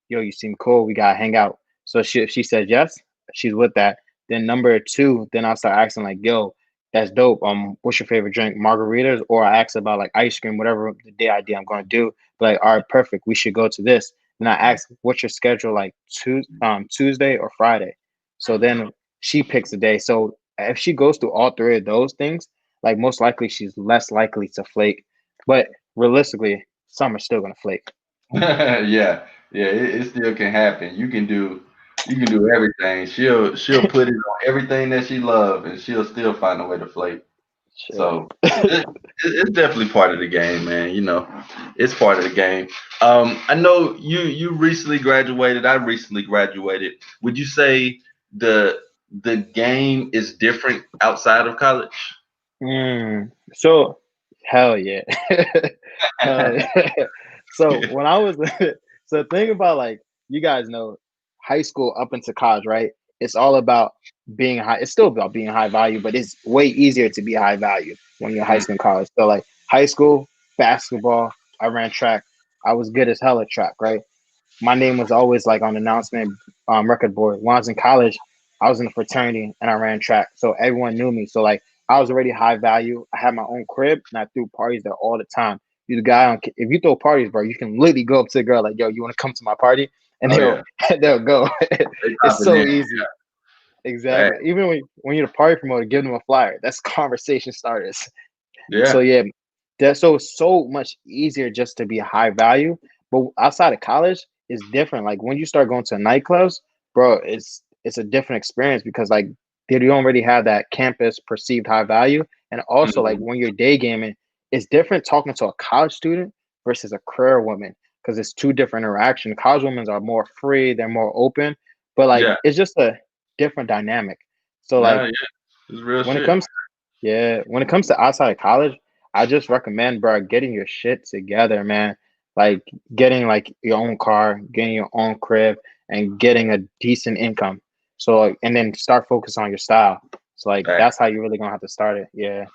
yo, you seem cool, we gotta hang out. So if she says yes, she's with that. Then number two, then I'll start asking like, yo, that's dope. What's your favorite drink? Margaritas, or I ask about like ice cream, whatever the day idea I'm gonna do. But like, all right, perfect. We should go to this. Then I ask, what's your schedule like Tuesday or Friday? So then she picks a day. So if she goes through all three of those things, like most likely she's less likely to flake. But realistically, some are still gonna flake. yeah, yeah. It still can happen. You can do everything. She'll put it on everything that she loves, and she'll still find a way to flake. Shit. So it's definitely part of the game, man. You know, it's part of the game. I know you recently graduated. I recently graduated. Would you say the the game is different outside of college? So hell yeah. Hell yeah. So when I was so think about like you guys know high school up into college, right? It's all about being high. It's still about being high value, but it's way easier to be high value when you're high Mm, school and college. So like high school, basketball, I ran track. I was good as hell at track, right? My name was always like on the announcement record board. When I was in college, I was in a fraternity and I ran track, so everyone knew me. So like I was already high value. I had my own crib and I threw parties there all the time. You the guy on if you throw parties, bro, you can literally go up to a girl like, "Yo, you want to come to my party?" And oh they'll yeah, they'll go. they It's popping so in. easy. Right. Exactly. Even when you're the party promoter, give them a flyer. That's conversation starters. So Yeah. yeah, that's so much easier just to be high value. But outside of college, it's different. Like when you start going to nightclubs, bro, it's a different experience because like they don't already have that campus perceived high value. And also like Mhm. when you're day gaming, it's different talking to a college student versus a career woman because it's two different interaction. College women are more free, they're more open, but like Yeah. it's just a different dynamic. So No, like yeah. It's real when it shit. comes yeah, when it comes to outside of college, I just recommend, bro, getting your shit together, man. Like getting like your own car, getting your own crib, and getting a decent income. So like, and then start focus on your style. So like Facts, that's how you're really gonna have to start it. Yeah.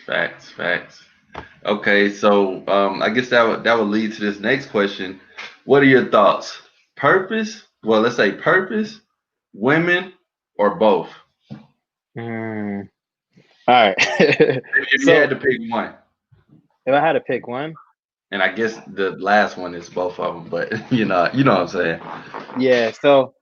facts, facts. Okay, so I guess that would lead to this next question. What are your thoughts? Purpose? Well, let's say purpose, women, or both. Mm. All right. If you had So to pick one, if I had to pick one, and I guess the last one is both of them, but you know what I'm saying. yeah. So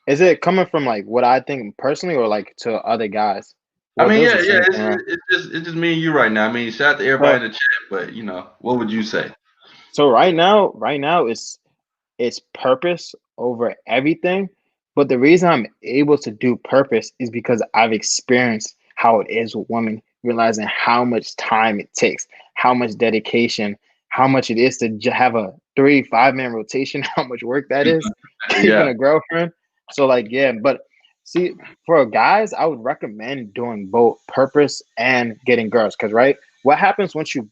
is it coming from like what I think personally, or like to other guys? I Well, mean, those yeah, are the yeah. same It's, thing, right? it's just me and you right now. I mean, shout out to everybody So in the chat, but what would you say? so right now, it's purpose over everything. But the reason I'm able to do purpose is because I've experienced how it is with women, realizing how much time it takes, how much dedication, how much it is to have a 3 5 man rotation, how much work that is, keeping Yeah. a girlfriend. So like, yeah, but see, for guys, I would recommend doing both purpose and getting girls. Cause right, what happens once you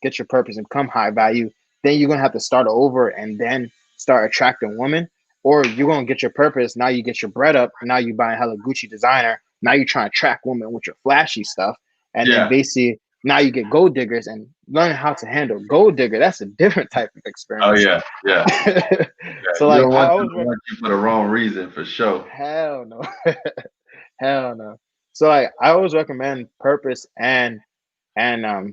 get your purpose and become high value, then you're gonna have to start over and then start attracting women, or you're gonna get your purpose. Now you get your bread up, and now you buying hella Gucci designer. Now you're trying to attract women with your flashy stuff, and then Yeah. basically now you get gold diggers and learn how to handle gold digger. That's a different type of Oh experience. yeah. Yeah. So You like don't I want them always to want you for the wrong reason for sure. hell no, hell no. So like I always recommend purpose and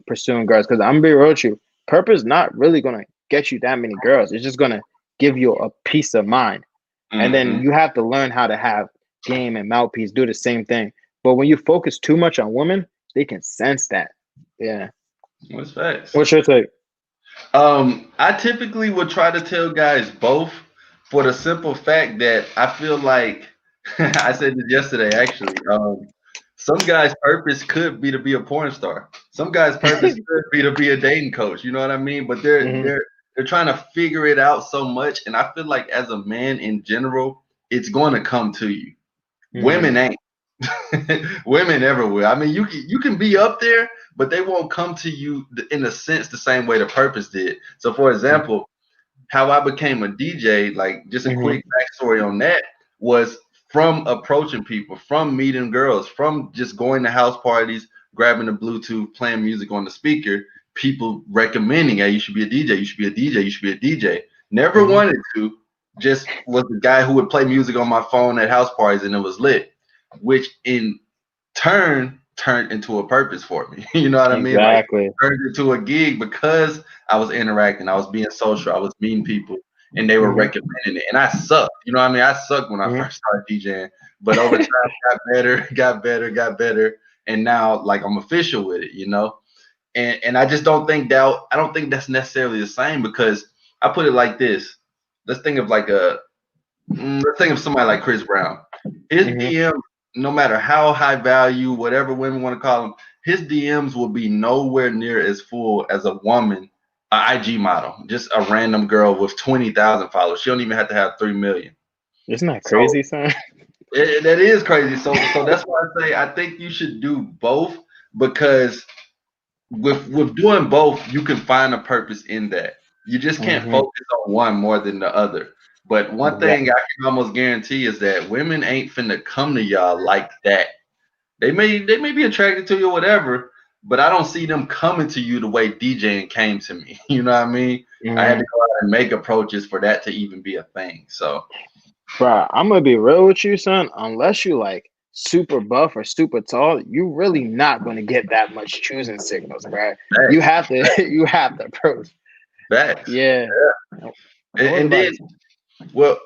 pursuing girls because I'm gonna be real with you. Purpose not really gonna get you that many girls. It's just gonna give you a peace of mind. And then Hmm. you have to learn how to have game and mouthpiece do the same thing. But when you focus too much on women, they can sense that. Yeah. What's facts? What's your take? I typically would try to tell guys both for the simple fact that I feel like I said this yesterday actually. Some guys' purpose could be to be a porn star. Some guys' purpose could be to be a dating coach. You know what I mean? But they're Hmm. they're they're trying to figure it out so much, and I feel like as a man in general, it's going to come to you. Hmm. Women ain't. Women everywhere. I mean, you can be up there, but they won't come to you in a sense the same way the purpose did. So, for example, how I became a DJ, like just a Hmm. quick backstory on that, was from approaching people, from meeting girls, from just going to house parties, grabbing the Bluetooth, playing music on the speaker, people recommending, hey, you should be a DJ, you should be a DJ, you should be a DJ. Never Hmm. wanted to, just was the guy who would play music on my phone at house parties and it was lit, which in turn turned into a purpose for me. You know what I mean? Like Exactly. turned into a gig because I was interacting, I was being social, I was meeting people, and they were Hmm. recommending it. And I sucked. You know what I mean? I sucked when I Hmm. first started DJing, but over time got better, got better, got better, and now like I'm official with it. You know, and I just don't think that I don't think that's necessarily the same because I put it like this. Let's think of like let's think of somebody like Chris Brown. His Hmm. DM, no matter how high value, whatever women want to call him, his DMs will be nowhere near as full as a woman, a IG model, just a random girl with 20,000 followers. She don't even have to have 3 million. Isn't that So crazy, son? that is crazy. So that's why I say I think you should do both because with doing both, you can find a purpose in that. You just can't Hmm. focus on one more than the other. But one thing I Exactly. can almost guarantee is that women ain't finna come to y'all like that. They may be attracted to you or whatever, but I don't see them coming to you the way DJing came to me. You know what I mean? I had to Hmm. go out and make approaches for that to even be a thing. So Bro, I'm gonna be real with you, son. Unless you like super buff or super tall, you really not gonna get that much choosing signals, bro. You facts, have to, you have to approach. facts. Yeah. And, What and then about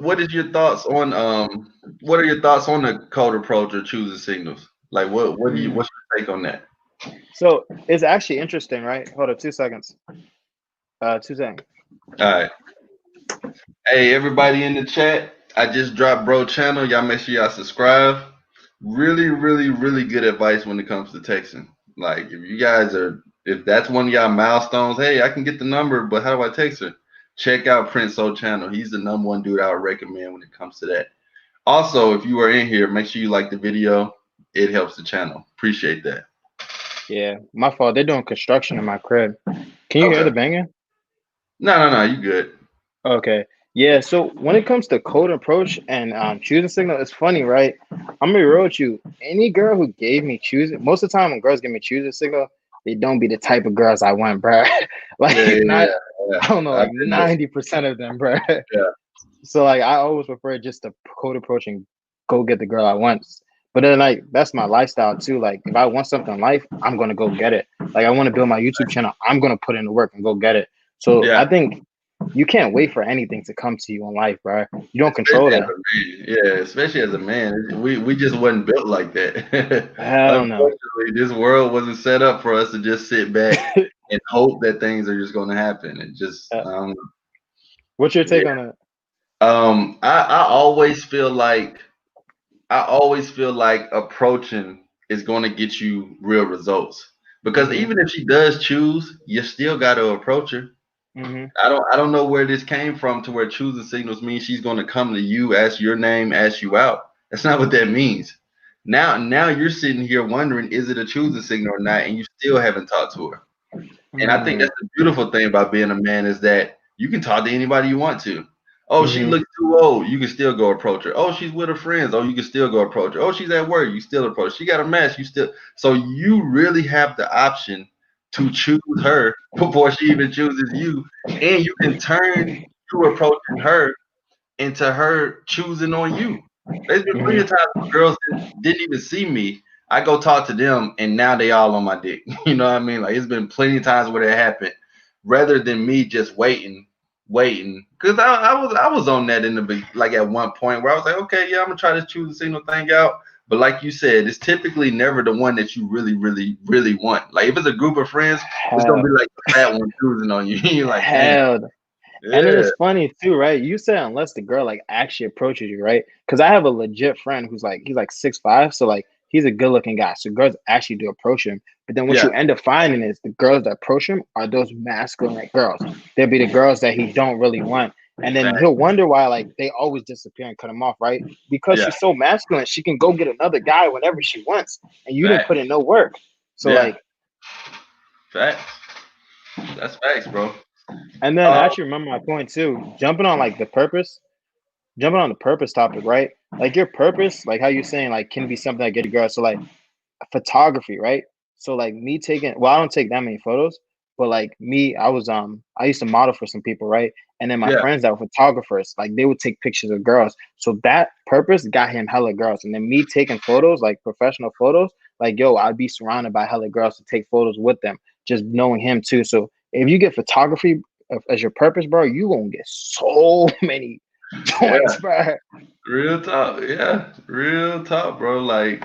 what is your thoughts on what are your thoughts on the code approach or choosing signals? Like it? what's your take on that? So it's actually interesting, right? Hold up, 2 seconds. 2 seconds. All right. Hey, everybody in the chat, I just dropped bro channel. Y'all make sure y'all subscribe. Really, really, really good advice when it comes to texting. Like if that's one of y'all milestones, hey, I can get the number, but how do I text her? Check out Prince O channel. He's the number one dude I would recommend when it comes to that. Also, if you are in here, make sure you like the video. It helps the channel. Appreciate that. Yeah, my fault. They're doing construction in my crib. Can you hear Okay. the banging? No, you good. Okay. Yeah, so when it comes to code approach and choosing signal, it's funny, right? I'm gonna be real with you. Any girl who gave me choosing, most of the time when girls give me choosing signal, they don't be the type of girls I want, bro. Like Yeah, yeah, not, yeah. I don't know, I've like been there. 90% of them, bro. Yeah. So like I always prefer just to code approach and go get the girl I want. But then like that's my lifestyle too. Like if I want something in life, I'm gonna go get it. Like I want to build my YouTube channel, I'm gonna put in the work and go get it. So Yeah. I think you can't wait for anything to come to you in life, bro. You don't control Especially as that. a man. Yeah, especially as a man. We just wasn't built like that. Hell no. Unfortunately, this world wasn't set up for us to just sit back and hope that things are just gonna happen. It just Uh, I don't know. What's your take on it? I always feel like approaching is going to get you real results because Mm-hmm. even if she does choose, you still got to approach her. Mm-hmm. I don't know where this came from to where choosing signals means she's going to come to you, ask your name, ask you out. That's not what that means. Now you're sitting here wondering, is it a choosing signal or not, and you still haven't talked to her. And I think Mm-hmm. that's the beautiful thing about being a man is that you can talk to anybody you want to. Oh, she Mm-hmm. looks too old, you can still go approach her. Oh, she's with her friends. Oh, you can still go approach her. Oh, she's at work, you still approach her. She got a mess, you still. So you really have the option to choose her before she even chooses you, and you can turn you approaching her into her choosing on you. There's been plenty of Mm-hmm. times where girls didn't even see me. I go talk to them, and now they all on my dick. You know what I mean? Like it's been plenty of times where that happened, rather than me just waiting. Because I was on that in the like at one point where I was like, okay, yeah, I'm gonna try to choose a single thing out. But like you said, it's typically never the one that you really, really, really want. Like if it's a group of friends, it's gonna be Hell, like the fat one choosing on you. You're like, damn, hell. And then yeah, it's funny too, right? You said unless the girl like actually approaches you, right? Because I have a legit friend who's like he's like 6'5", so like he's a good looking guy. So girls actually do approach him. But then what yeah, you end up finding is the girls that approach him are those masculine like girls. They'll be the girls that he don't really want. And then fact, he'll wonder why like they always disappear and cut him off, right? Because yeah, she's so masculine, she can go get another guy whenever she wants. And you didn't fact. put in no work. So Yeah, like facts. That's facts, bro. and then I Um, actually remember my point too, jumping on the purpose topic, right? Like your purpose, like how you're saying, like can be something that get a girl. So like photography, right? So like me taking, well, I don't take that many photos, but like me, I used to model for some people, right? And then my yeah, friends that were photographers, like they would take pictures of girls. So that purpose got him hella girls. And then me taking photos, like professional photos, like yo, I'd be surrounded by hella girls to take photos with them, just knowing him too. So if you get photography as your purpose, bro, you gonna get so many yeah. joints, bro. Real talk. Yeah, real talk, bro. Like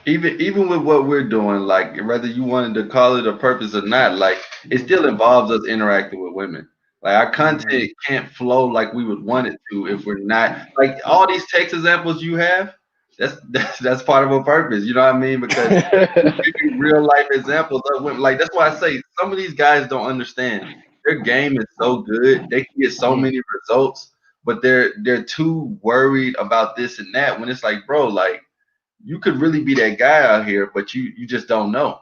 even with what we're doing, like whether you wanted to call it a purpose or not, like it still involves us interacting with women. Like our Mhm. content can't flow like we would want it to if we're not like all these text examples you have. That's part of a purpose. You know what I mean? Because we give you real life examples of women. Like that's why I say some of these guys don't understand. Their game is so good, they can get so Mhm. many results, but they're too worried about this and that. When it's like, bro, like you could really be that guy out here, but you just don't know.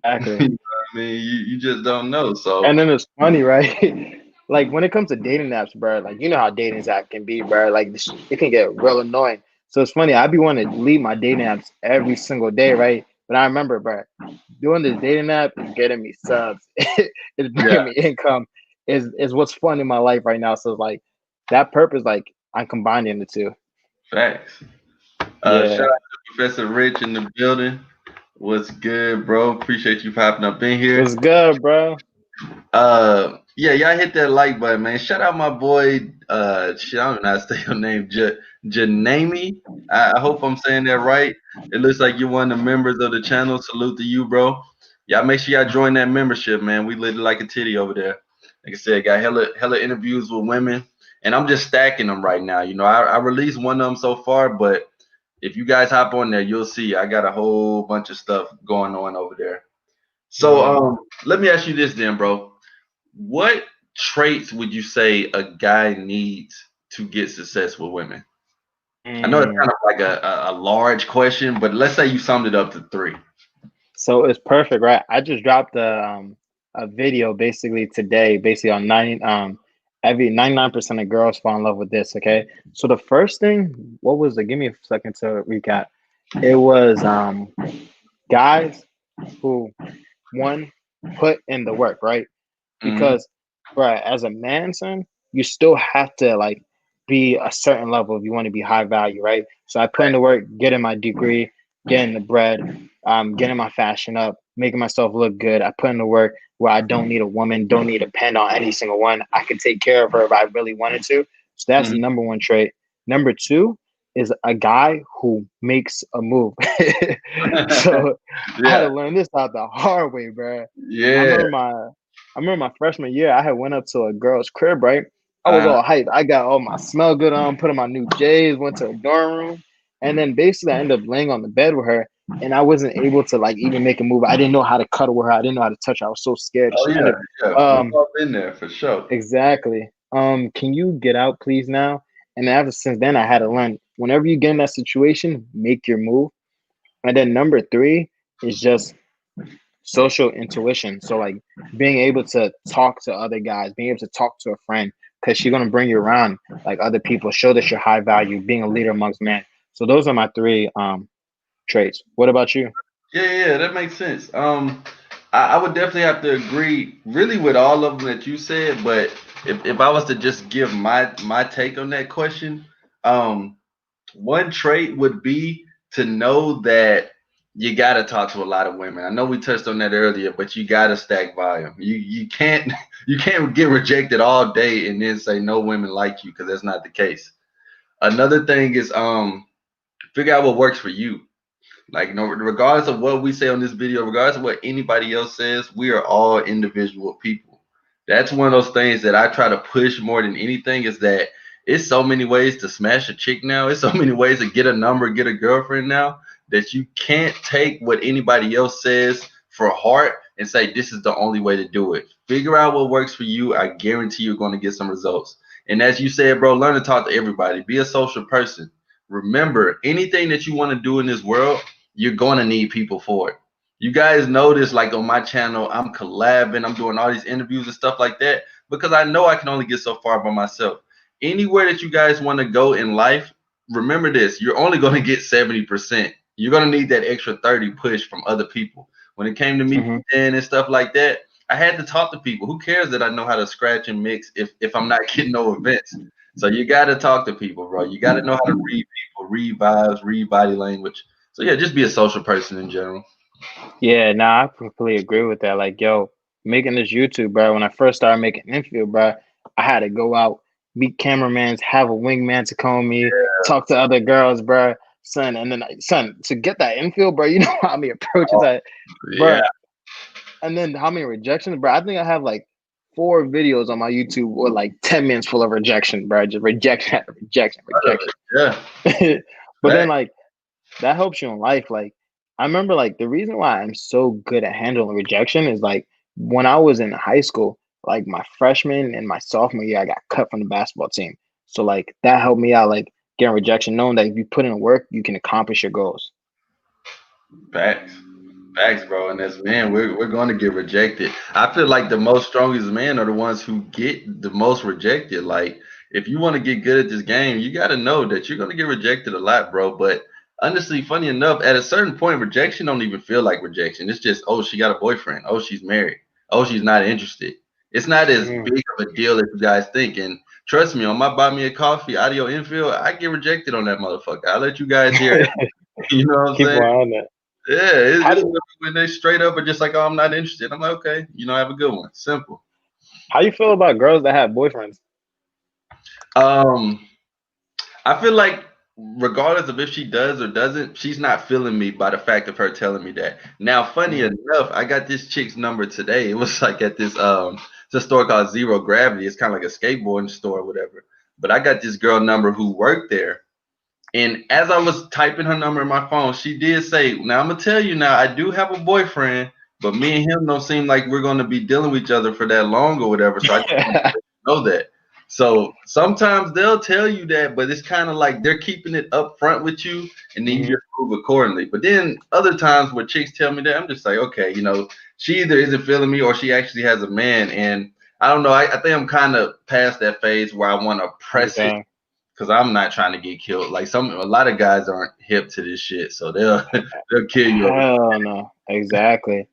Exactly. You know what I mean, you just don't know. So And then it's funny, right? Like when it comes to dating apps, bro, like you know how dating apps can be, bro. Like it can get real annoying. So it's funny. I be wanting to delete my dating apps every single day, right? But I remember, bro, doing this dating app is getting me subs. It's bringing yeah, me income. Is what's fun in my life right now. So it's like that purpose, like I'm combining the two. facts. Shout Yeah, out to Professor Rich in the building. What's good, bro? Appreciate you popping up in what's here. good, bro? Yeah, y'all hit that like button, man. Shout out my boy. Shit, I don't know how to say your name, Janami. I hope I'm saying that right. It looks like you're one of the members of the channel. Salute to you, bro. Y'all make sure y'all join that membership, man. We lit it like a titty over there. Like I said, got hella interviews with women, and I'm just stacking them right now. You know, I released one of them so far, but if you guys hop on there, you'll see I got a whole bunch of stuff going on over there. So, Mm, let me ask you this then, bro. What traits would you say a guy needs to get success with women? I know it's mm. kind of like a large question, but let's say you summed it up to three. So it's perfect, right? I just dropped a video basically today, basically on 99% of girls fall in love with this. Okay. So the first thing, what was it? Give me a second to recap. It was guys who one put in the work, right? Mm-hmm. Because right, as a man, son, you still have to like be a certain level if you want to be high value, right? So I put in the work, getting my degree, getting the bread, getting my fashion up, making myself look good. I put in the work where I don't need a woman, don't need to depend on any single one. I can take care of her if I really wanted to. So that's the Mm-hmm. number one trait. Number two is a guy who makes a move. So I had to Yeah, learn this out the hard way, bro. I yeah. remember my I remember my freshman year, I had went up to a girl's crib, right? I was all hyped. I got all my smell good on, put on my new J's, went to a dorm room, and then basically I ended up laying on the bed with her, and I wasn't able to like even make a move. I didn't know how to cuddle with her. I didn't know how to touch her. I was so scared. Oh She yeah, ended yeah. up, We've all been there for sure. exactly. Can you get out, please, now? And ever since then, I had to learn. Whenever you get in that situation, make your move. And then number three is just social intuition. So like being able to talk to other guys, being able to talk to a friend, because she's gonna bring you around like other people, show that you're high value, being a leader amongst men. So those are my three traits. What about you? Yeah, that makes sense. I would definitely have to agree, really, with all of them that you said. But if I was to just give my take on that question, um, one trait would be to know that you got to talk to a lot of women. I know we touched on that earlier, but you got to stack volume. You can't you can't get rejected all day and then say no women like you, because that's not the case. Another thing is figure out what works for you. Like, you know, regardless of what we say on this video, regardless of what anybody else says, we are all individual people. That's one of those things that I try to push more than anything, is that it's so many ways to smash a chick now. It's so many ways to get a number, get a girlfriend now, that you can't take what anybody else says for heart and say this is the only way to do it. Figure out what works for you. I guarantee you're going to get some results. And as you said, bro, learn to talk to everybody. Be a social person. Remember, anything that you want to do in this world, you're going to need people for it. You guys notice, like on my channel, I'm collabing, I'm doing all these interviews and stuff like that, because I know I can only get so far by myself. Anywhere that you guys want to go in life, remember this: you're only going to get 70%. You're going to need that extra 30 push from other people. When it came to me Mm-hmm. and stuff like that, I had to talk to people. Who cares that I know how to scratch and mix if I'm not getting no events? So you got to talk to people, bro. You got to know how to read people, read vibes, read body language. So yeah, just be a social person in general. Yeah, nah, I completely agree with that. Like, yo, making this YouTube, bro. When I first started making Infield, bro, I had to go out, meet cameramans, have a wingman to call me, talk to other girls, bro. Son, and then son, to get that infield, bro, you know how many approaches Oh, yeah. bro, and then how many rejections, bro. I think I have like 4 videos on my YouTube with like 10 minutes full of rejection, bro. Just rejection, after rejection, rejection. Yeah. But then Fact. like that helps you in life. Like I remember like the reason why I'm so good at handling rejection is like when I was in high school, like my freshman and my sophomore year, I got cut from the basketball team. So like that helped me out, like getting rejection, knowing that if you put in work, you can accomplish your goals. Facts. Facts, bro. And as men, we're going to get rejected. I feel like the most strongest men are the ones who get the most rejected. Like, if you want to get good at this game, you got to know that you're going to get rejected a lot, bro. But honestly, funny enough, at a certain point, rejection don't even feel like rejection. It's just, oh, she got a boyfriend. Oh, she's married. Oh, she's not interested. It's not as Mm. big of a deal as you guys think. And trust me, on my buy me a coffee, audio infield, I get rejected on that motherfucker. I'll let you guys hear it. You know what I'm Keep saying? on that. Yeah, How it's do when they straight up are just like, oh, I'm not interested. I'm like, okay, have a good one. Simple. how you feel about girls that have boyfriends? Um, I feel like regardless of if she does or doesn't, she's not feeling me by the fact of her telling me that. Now, funny Mm. enough, I got this chick's number today. It was like at this it's a store called Zero Gravity. It's kind of like a skateboarding store or whatever. But I got this girl number who worked there. And as I was typing her number in my phone, she did say, "Now I'm gonna tell you now, I do have a boyfriend, but me and him don't seem like we're gonna be dealing with each other for that long or whatever. So I just want to know that." So sometimes they'll tell you that, but it's kind of like they're keeping it up front with you, and then you Mhm. just move accordingly. But then other times where chicks tell me that, I'm just like, okay, she either isn't feeling me or she actually has a man, and I don't know. I think I'm kind of past that phase where I want to press it Okay. because I'm not trying to get killed. Like a lot of guys aren't hip to this shit, so they'll they'll kill you over. Hell no. Exactly.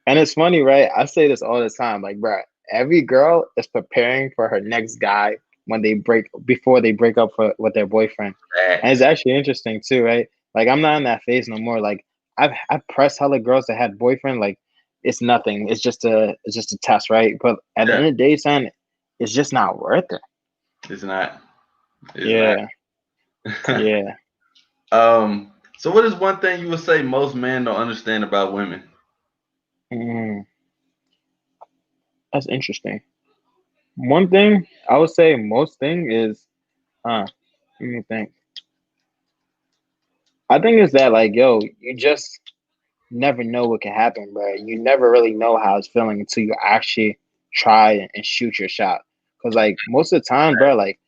And it's funny, right? I say this all the time. Like, bro, every girl is preparing for her next guy when they break before they break up with their boyfriend. And it's Facts. actually interesting too, right? Like I'm not in that phase no more. Like I've pressed hella girls that had boyfriend, like it's nothing. It's just a test, right? But at the Yeah, end of the day, son, it's just not worth it. it's not. It's not. Yeah. Yeah. So what is one thing you would say most men don't understand about women? Mm, that's interesting. One thing I would say, most thing is, let me think. I think it's that like, yo, you just never know what can happen, bro. You never really know how it's feeling until you actually try and shoot your shot. Cause like most of the time, bro, like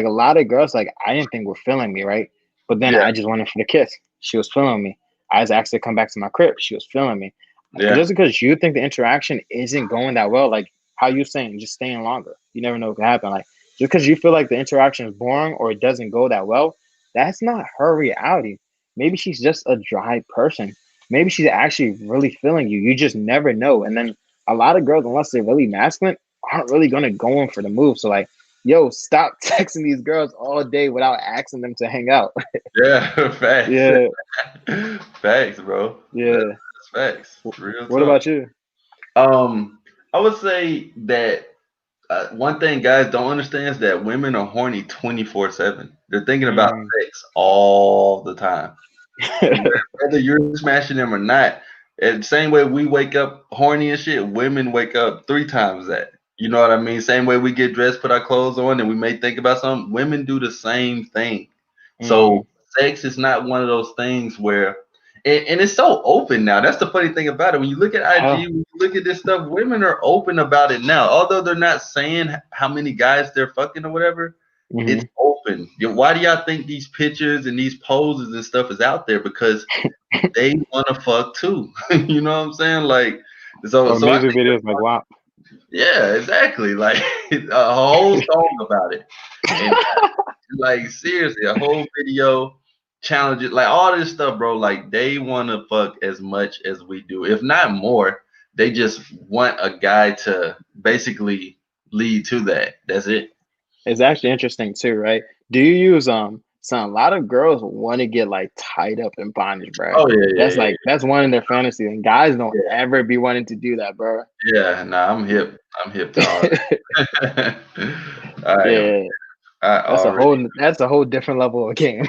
a lot of girls, like I didn't think were feeling me, right? But then Yeah, I just went in for the kiss. She was feeling me. I was asked to come back to my crib. She was feeling me. yeah, Just because you think the interaction isn't going that well, like how you saying, just staying longer. You never know what can happen. Like just because you feel like the interaction is boring or it doesn't go that well, that's not her reality. Maybe she's just a dry person. Maybe she's actually really feeling you. You just never know. And then a lot of girls, unless they're really masculine, aren't really gonna go in for the move. So like, yo, stop texting these girls all day without asking them to hang out. yeah. Facts, Yeah, facts, bro. yeah. That's facts. Real What talk. about you? I would say that one thing guys don't understand is that women are horny 24/7. They're thinking about Mm. sex all the time. Whether you're smashing them or not. And same way we wake up horny and shit, women wake up three times that. You know what I mean? Same way we get dressed, put our clothes on, and we may think about something. Women do the same thing. Hmm. So sex is not one of those things where, and it's so open now. That's the funny thing about it. When you look at IG, Hell. when you look at this stuff, women are open about it now. Although they're not saying how many guys they're fucking or whatever, it's Hmm. open. Why do y'all think these pictures and these poses and stuff is out there? Because they want to fuck too. You know what I'm saying? Like, Or so I music think, videos like wow. yeah, exactly. Like a whole song about it, and like seriously, a whole video challenges, like all this stuff, bro. Like they want to fuck as much as we do, if not more. They just want a guy to basically lead to that. That's it. It's actually interesting too, right? Do you use some a lot of girls want to get like tied up in bondage, bro. Oh yeah, yeah, That's yeah, like that's one of their fantasies, and guys don't yeah. ever be wanting to do that, bro. Yeah, nah, I'm hip. I'm hip to all that. I am. Yeah, I already. that's a whole different level of game.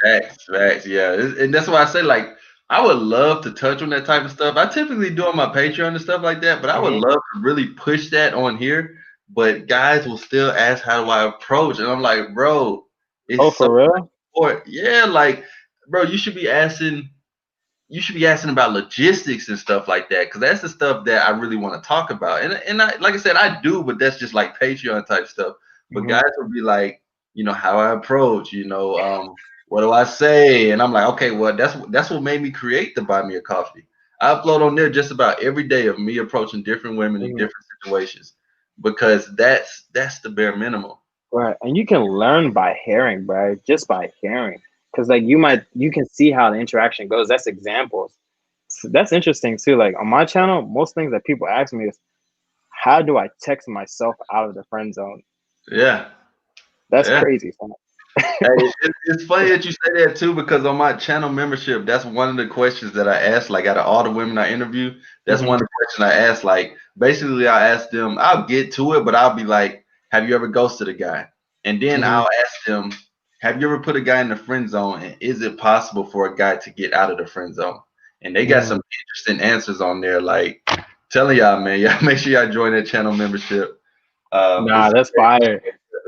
Facts, facts, yeah, and that's why I say like I would love to touch on that type of stuff. I typically do on my Patreon and stuff like that, but I would Hmm. love to really push that on here. But guys will still ask how do I approach, and I'm like, bro, Oh, it's so for real? important. Yeah, like, bro, you should be asking. You should be asking about logistics and stuff like that, because that's the stuff that I really want to talk about. And I, like I said, I do, but that's just like Patreon type stuff. But Hmm. guys will be like, how I approach, what do I say? And I'm like, okay, well, that's what made me create the Buy Me a Coffee. I upload on there just about every day of me approaching different women in Hmm. different situations, because that's the bare minimum. Right, and you can learn by hearing, bro, just by hearing, because like you can see how the interaction goes. That's examples. So that's interesting too. Like on my channel, most things that people ask me is, how do I text myself out of the friend zone? Yeah, That's yeah. crazy. Son. Hey, it's funny that you say that too, because on my channel membership, that's one of the questions that I ask. Like, out of all the women I interview, that's Hmm. one of the questions I ask. Like, basically, I ask them, I'll get to it, but I'll be like, have you ever ghosted a guy? And then Hmm. I'll ask them, have you ever put a guy in the friend zone? And is it possible for a guy to get out of the friend zone? And they got Hmm. some interesting answers on there. Like, telling y'all, man, y'all make sure y'all join that channel membership. Nah, It's that's fire.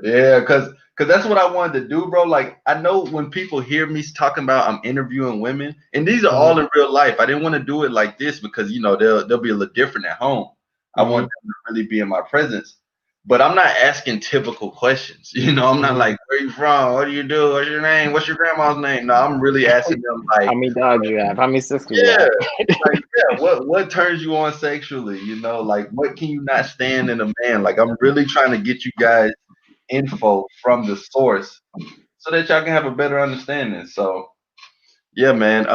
yeah, cause that's what I wanted to do, bro. Like I know when people hear me talking about I'm interviewing women, and these are Hmm. all in real life. I didn't want to do it like this because they'll be a little different at home. I want Hmm. them to really be in my presence. But I'm not asking typical questions. I'm not Hmm. like, where you from? What do you do? What's your name? What's your grandma's name? No, I'm really asking them How like, many dogs you have? How many sisters you yeah, have? like yeah, what turns you on sexually? Like what can you not stand in a man? Like I'm really trying to get you guys info from the source so that y'all can have a better understanding. So yeah, man.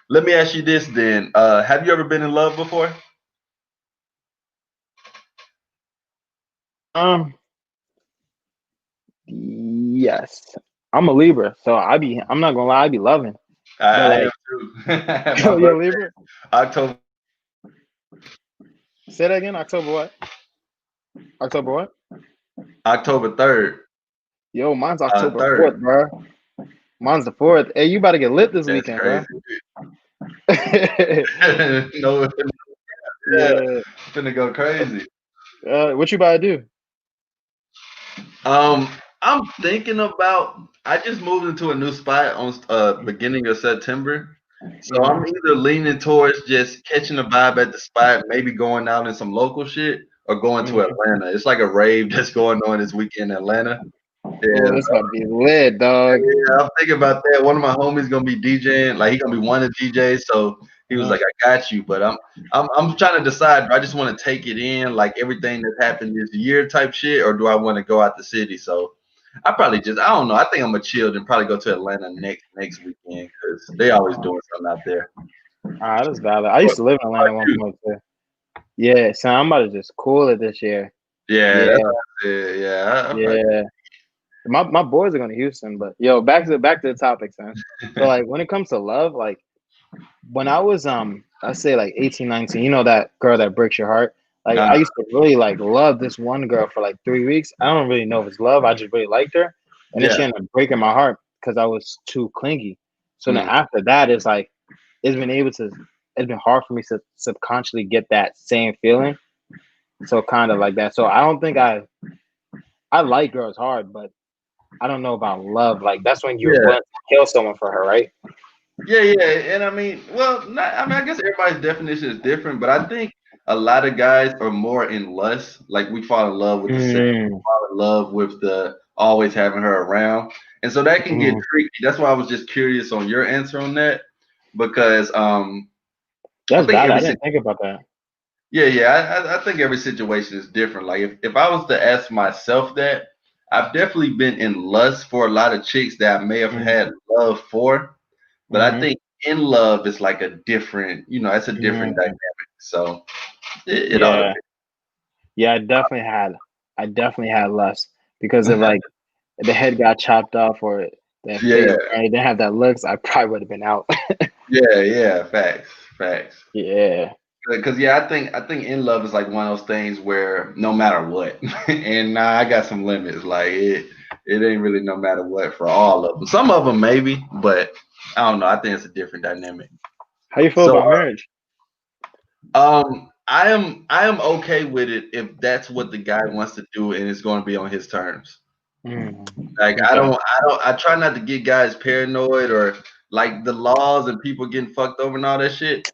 Let me ask you this then. Have you ever been in love before? Um, yes. I'm a Libra, so I'm not gonna lie, I be loving. But I am like, too. My oh, you're a birthday, Libra? October Say that again. October what? October what? October 3rd. Yo, mine's October 4th, 3rd. bro. Mine's the 4th. Hey, you about to get lit this That's weekend, bro. crazy. No, yeah, Yeah. it's gonna go crazy. What you about to do? Um, I'm thinking about. I just moved into a new spot on beginning of September, so I'm Mhm. either leaning towards just catching a vibe at the spot, maybe going out in some local shit, or going to Mhm. Atlanta. It's like a rave that's going on this weekend in Atlanta. Oh, And it's about to be lit, dog. yeah, I'm thinking about that. One of my homies gonna be DJing, like he gonna be one of the DJs. So he was Mhm. like, "I got you," but I'm trying to decide. Do I just want to take it in, like everything that's happened this year, type shit, or do I want to go out the city? So I probably just, I don't know. I think I'm gonna chill and probably go to Atlanta next weekend because they always doing something out there. That's valid. I used What to live in Atlanta at one about you? point too. Yeah, so I'm about to just cool it this year. Yeah, Yeah, that's what I said. Yeah, yeah. My boys are going to Houston, but yo, back to the topic, son. So like when it comes to love, like when I was I say like 18, 19, you know that girl that breaks your heart. Like I uh, used to really like love this one girl for like 3 weeks. I don't really know if it's love. I just really liked her, and then she yeah, ended up breaking my heart because I was too clingy. So then mm, after that, it's been able to it's been hard for me to subconsciously get that same feeling. So kind of like that. So I don't think I like girls hard, but I don't know about love. Like that's when you're yeah. willing to kill someone for her, right? Yeah, and I mean, well, not. I mean, I guess everybody's definition is different, but I think a lot of guys are more in lust. Like we fall in love with the sex, Mm, fall in love with the always having her around, and so that can get mm. tricky. That's why I was just curious on your answer on that because I That's think valid. I every didn't think about that. I think every situation is different. Like if I was to ask myself that, I've definitely been in lust for a lot of chicks that I may have Mm, had love for, but I mm-hmm, think in love is like a different, it's a different mm. dynamic. So it all Yeah, depends. yeah. I definitely had less because if like the head got chopped off or that face Yeah, and it didn't have that looks, I probably would have been out. yeah. Facts. Yeah. Because yeah, I think in love is like one of those things where no matter what, and nah, I got some limits. Like it ain't really no matter what for all of them. Some of them maybe, but I don't know. I think it's a different dynamic. How you feel So about marriage? I am okay with it if that's what the guy wants to do and it's going to be on his terms. Mm, Like okay. I try not to get guys paranoid or like the laws and people getting fucked over and all that shit.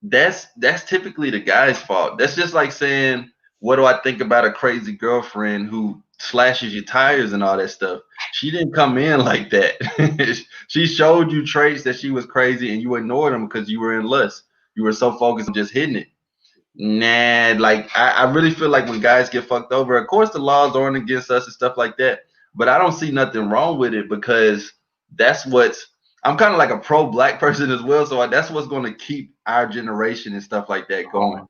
That's typically the guy's fault. That's just like saying, what do I think about a crazy girlfriend who slashes your tires and all that stuff? She didn't come in like that. She showed you traits that she was crazy and you ignored them because you were in lust. You were so focused on just hitting it. Nah, like I really feel like when guys get fucked over, of course the laws aren't against us and stuff like that, but I don't see nothing wrong with it because that's what's I'm kind of like a pro black person as well, so that's what's going to keep our generation and stuff like that going.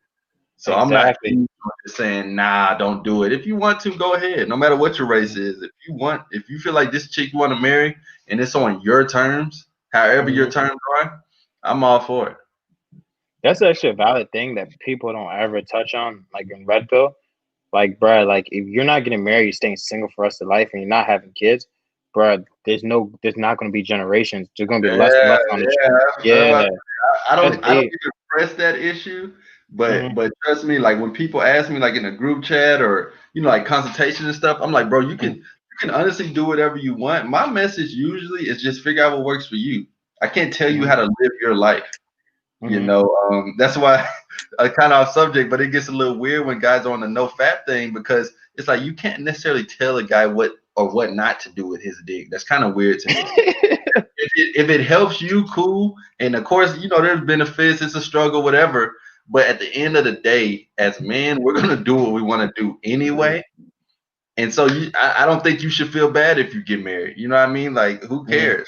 So I'm not Exactly. huge on just saying, nah, don't do it. If you want to, go ahead. No matter what your race is. If you feel like this chick you want to marry and it's on your terms, however your Mhm. terms are, I'm all for it. That's actually a valid thing that people don't ever touch on, like in Red Pill. Like, bruh, like if you're not getting married, you're staying single for the rest of life, and you're not having kids, bruh, there's not going to be generations. There's going to be less and Yeah, less on the yeah. yeah. I don't That's I don't deep. even press that issue, but Hmm. but trust me, like when people ask me like in a group chat or like consultation and stuff, I'm like, bro, you can honestly do whatever you want. My message usually is just figure out what works for you. I can't tell you Hmm. how to live your life. Hmm. That's why I kind of off subject, but it gets a little weird when guys are on the no fap thing because it's like you can't necessarily tell a guy what or what not to do with his dick. That's kind of weird to me. If it helps you, cool. And of course, there's benefits. It's a struggle, whatever. But at the end of the day, as men, we're gonna do what we want to do anyway. And so I don't think you should feel bad if you get married. You know what I mean? Like, who Hmm. cares?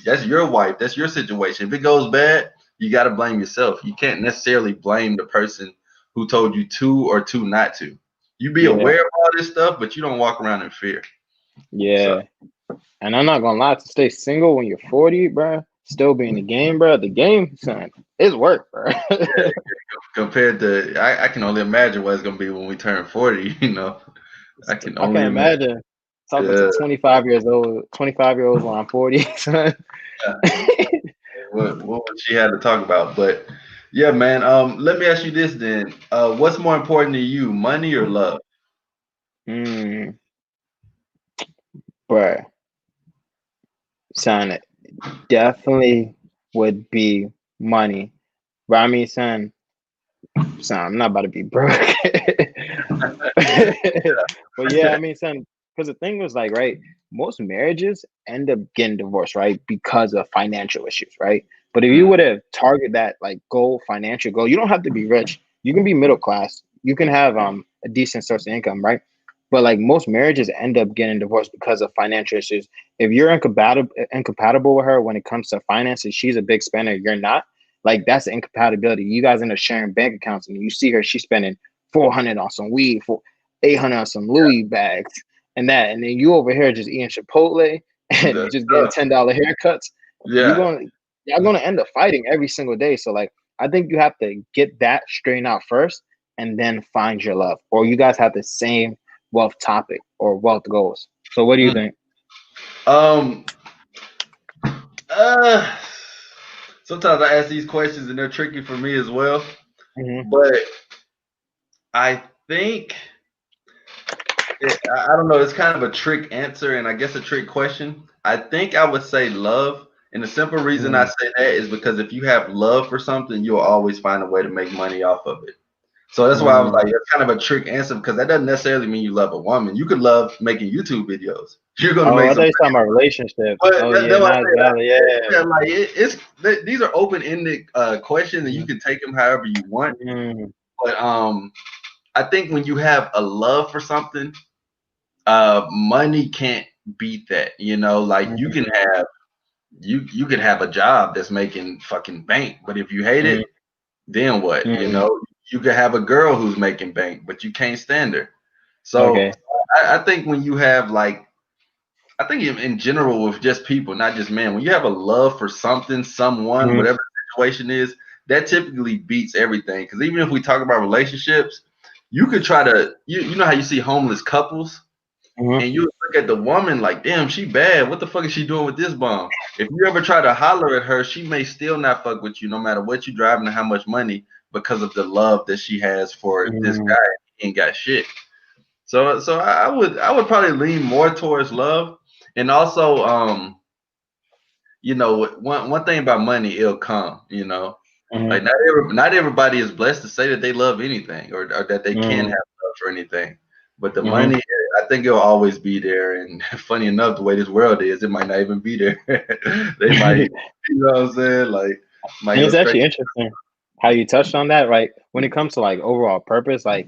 That's your wife. That's your situation. If it goes bad, you got to blame yourself. You can't necessarily blame the person who told you to or to not to. You be Yeah, aware of all this stuff, but you don't walk around in fear. So yeah. And I'm not gonna lie, to stay single when you're 40, bruh, still be in the game, bruh. The game, son, it's work, bruh. compared to, I can only imagine what it's gonna be when we turn 40. I can I can only imagine. imagine talking to Yeah. 25-year-olds when I'm 40, son. What would she have to talk about? But yeah, man. Let me ask you this then. What's more important to you, money or love? Mm. Bruh, son, definitely would be money. But I mean, son, I'm not about to be broke. But yeah, I mean, son, because the thing was like, right, most marriages end up getting divorced, right, because of financial issues, right? But if you Mm, would have target that like goal, financial goal, you don't have to be rich. You can be middle class. You can have a decent source of income, right? But like most marriages end up getting divorced because of financial issues. If you're incompatible with her when it comes to finances, she's a big spender, you're not, like that's incompatibility. You guys end up sharing bank accounts, and you see her, she's spending 400 on some weed, for 800 on some Louis bags, and that, and then you over here just eating Chipotle and that's just getting tough. $10 haircuts. You're Yeah. going, y'all gonna end up fighting every single day. So like, I think you have to get that straightened out first, and then find your love, or you guys have the same wealth topic or wealth goals. So what do you Mm. think? Um. Uh. Sometimes I ask these questions and they're tricky for me as well. Mm-hmm. But I think I don't know. It's kind of a trick answer, and I guess a trick question. I think I would say love, and the simple reason I Mm-hmm. say that is because if you have love for something, you'll always find a way to make money off of it. So that's why I was Mm-hmm. like, it's kind of a trick answer because that doesn't necessarily mean you love a woman. You could love making YouTube videos. You're gonna Oh, make I thought some you were talking money. about relationship. But Oh yeah, that's what I not say. valid. Yeah. Yeah, like these are open ended questions, and you can take them however you want. Mm-hmm. But I think when you have a love for something, money can't beat that. You know, like you can have a job that's making fucking bank, but if you hate Mm-hmm. it, then what? You Mm-hmm. know, you could have a girl who's making bank, but you can't stand her. So Okay. I think when you have like, I think in general with just people, not just men, when you have a love for something, someone, Mm-hmm. whatever the situation is, that typically beats everything. Because even if we talk about relationships, you could try to, you know how you see homeless couples, Mm-hmm. and you look at the woman like, damn, she bad. What the fuck is she doing with this bum? If you ever try to holler at her, she may still not fuck with you, no matter what you driving and how much money, because of the love that she has for this Mm-hmm. guy. He ain't got shit. So I would probably lean more towards love, and also you know, one thing about money, it'll come. You know, like Mm-hmm. not everybody is blessed to say that they love anything or that they can have love for anything. But the Mm-hmm. money, I think it'll always be there. And funny enough, the way this world is, it might not even be there. They might, you know what I'm saying? Like, might And go it's straight. actually interesting how you touched on that, right? When it comes to like overall purpose, like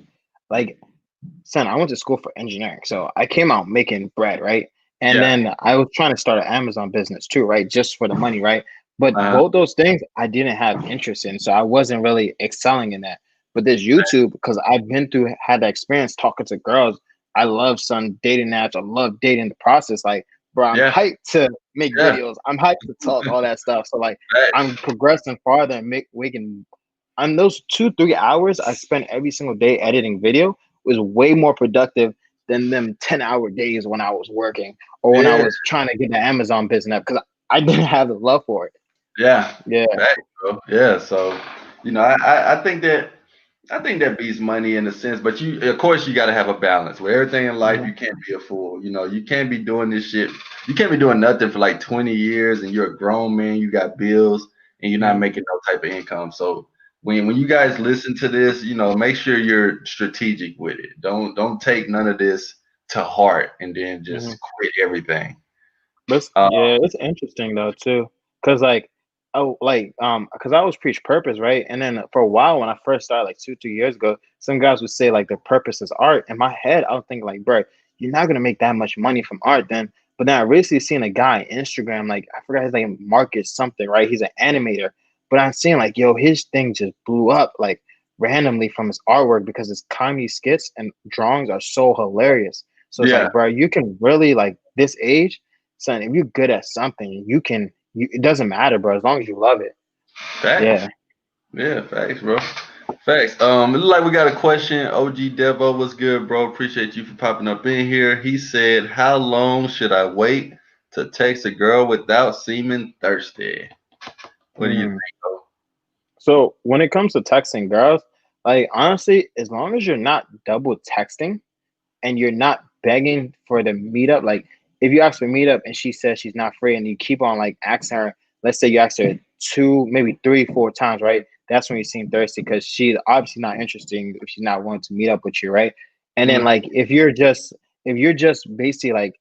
son, I went to school for engineering, so I came out making bread, right? And Yeah. then I was trying to start an Amazon business too, right? Just for the money, right? But Uh, both those things I didn't have interest in, so I wasn't really excelling in that. But this YouTube, because I've been through, had that experience talking to girls. I love some dating apps. I love dating the process. Like, bro, I'm yeah. hyped to make Yeah. videos. I'm hyped to talk, all that stuff. So like, Facts. I'm progressing farther and making on those 2 3 hours I spent every single day editing video was way more productive than them 10-hour days when I was working or when I Yeah. was trying to get the Amazon business up because I didn't have the love for it. Yeah. Yeah. Facts, bro. Yeah. So, you know, I think that. I think that beats money in a sense, but you, of course, you got to have a balance. With everything in life, Mhm, you can't be a fool. You know, you can't be doing this shit. You can't be doing nothing for like 20 years, and you're a grown man. You got bills, and you're not mhm, making no type of income. So when you guys listen to this, you know, make sure you're strategic with it. Don't take none of this to heart, and then mhm. just quit everything. Uh, Yeah, it's interesting though too, cause like, oh, like, cause I always preach purpose, right? And then for a while when I first started, like 2 3 years ago, some guys would say like the purpose is art. In my head, I was thinking like, bro, you're not gonna make that much money from art then. But then I recently seen a guy on Instagram, like I forgot his name, Marcus something, right? He's an animator, but I'm seeing like, yo, his thing just blew up like randomly from his artwork because his comedy skits and drawings are so hilarious. So it's yeah, like, bro, you can really like this age son, if you're good at something, you can. It doesn't matter, bro, as long as you love it. facts. Yeah. Yeah, facts, bro. Facts. It look like we got a question. OG Devo, what's good, bro? Appreciate you for popping up in here. He said, "How long should I wait to text a girl without seeming thirsty?" What do you Mm. think, bro? So when it comes to texting girls, like honestly, as long as you're not double texting and you're not begging for the meetup, like if you ask for meetup and she says she's not free, and you keep on like asking her, let's say you ask her two, maybe three, four times, right? That's when you seem thirsty because she's obviously not interested if she's not willing to meet up with you, right? And then Mhm. like if you're just basically like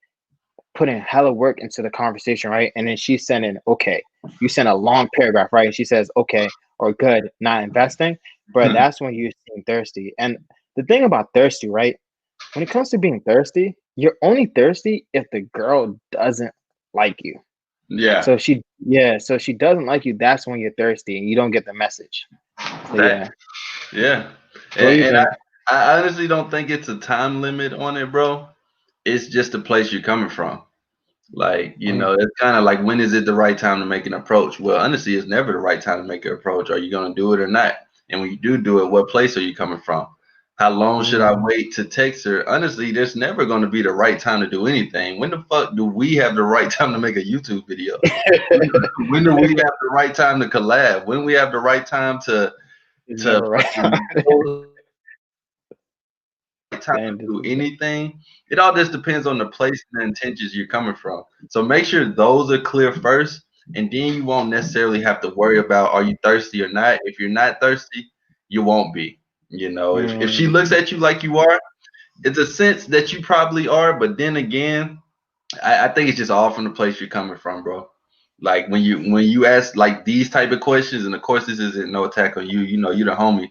putting hella work into the conversation, right? And then she's sending, okay, you send a long paragraph, right? And she says, okay, or good, not investing, but that's when you're seeing thirsty. And the thing about thirsty, right? When it comes to being thirsty, you're only thirsty if the girl doesn't like you. Yeah, So if she, yeah, so if she doesn't like you, that's when you're thirsty and you don't get the message. So that yeah. yeah, So what do you and think? I honestly don't think it's a time limit on it, bro. It's just the place you're coming from. Like, Mm, it's kind of like, when is it the right time to make an approach? Well, honestly, it's never the right time to make an approach. Are you going to do it or not? And when you do it, what place are you coming from? How long should I mm, wait to text her? Honestly, there's never going to be the right time to do anything. When the fuck do we have the right time to make a YouTube video? When do we have the right time to collab? When we have the right time it's to never right. fucking post, time to And do anything. It all just depends on the place and the intentions you're coming from. So make sure those are clear first, and then you won't necessarily have to worry about, are you thirsty or not. If you're not thirsty, you won't be. If she mm, looks at you like you are, it's a sense that you probably are. But then again, I think it's just all from the place you're coming from, bro. Like, when you ask like these type of questions, and of course this isn't no attack on you. You're the homie.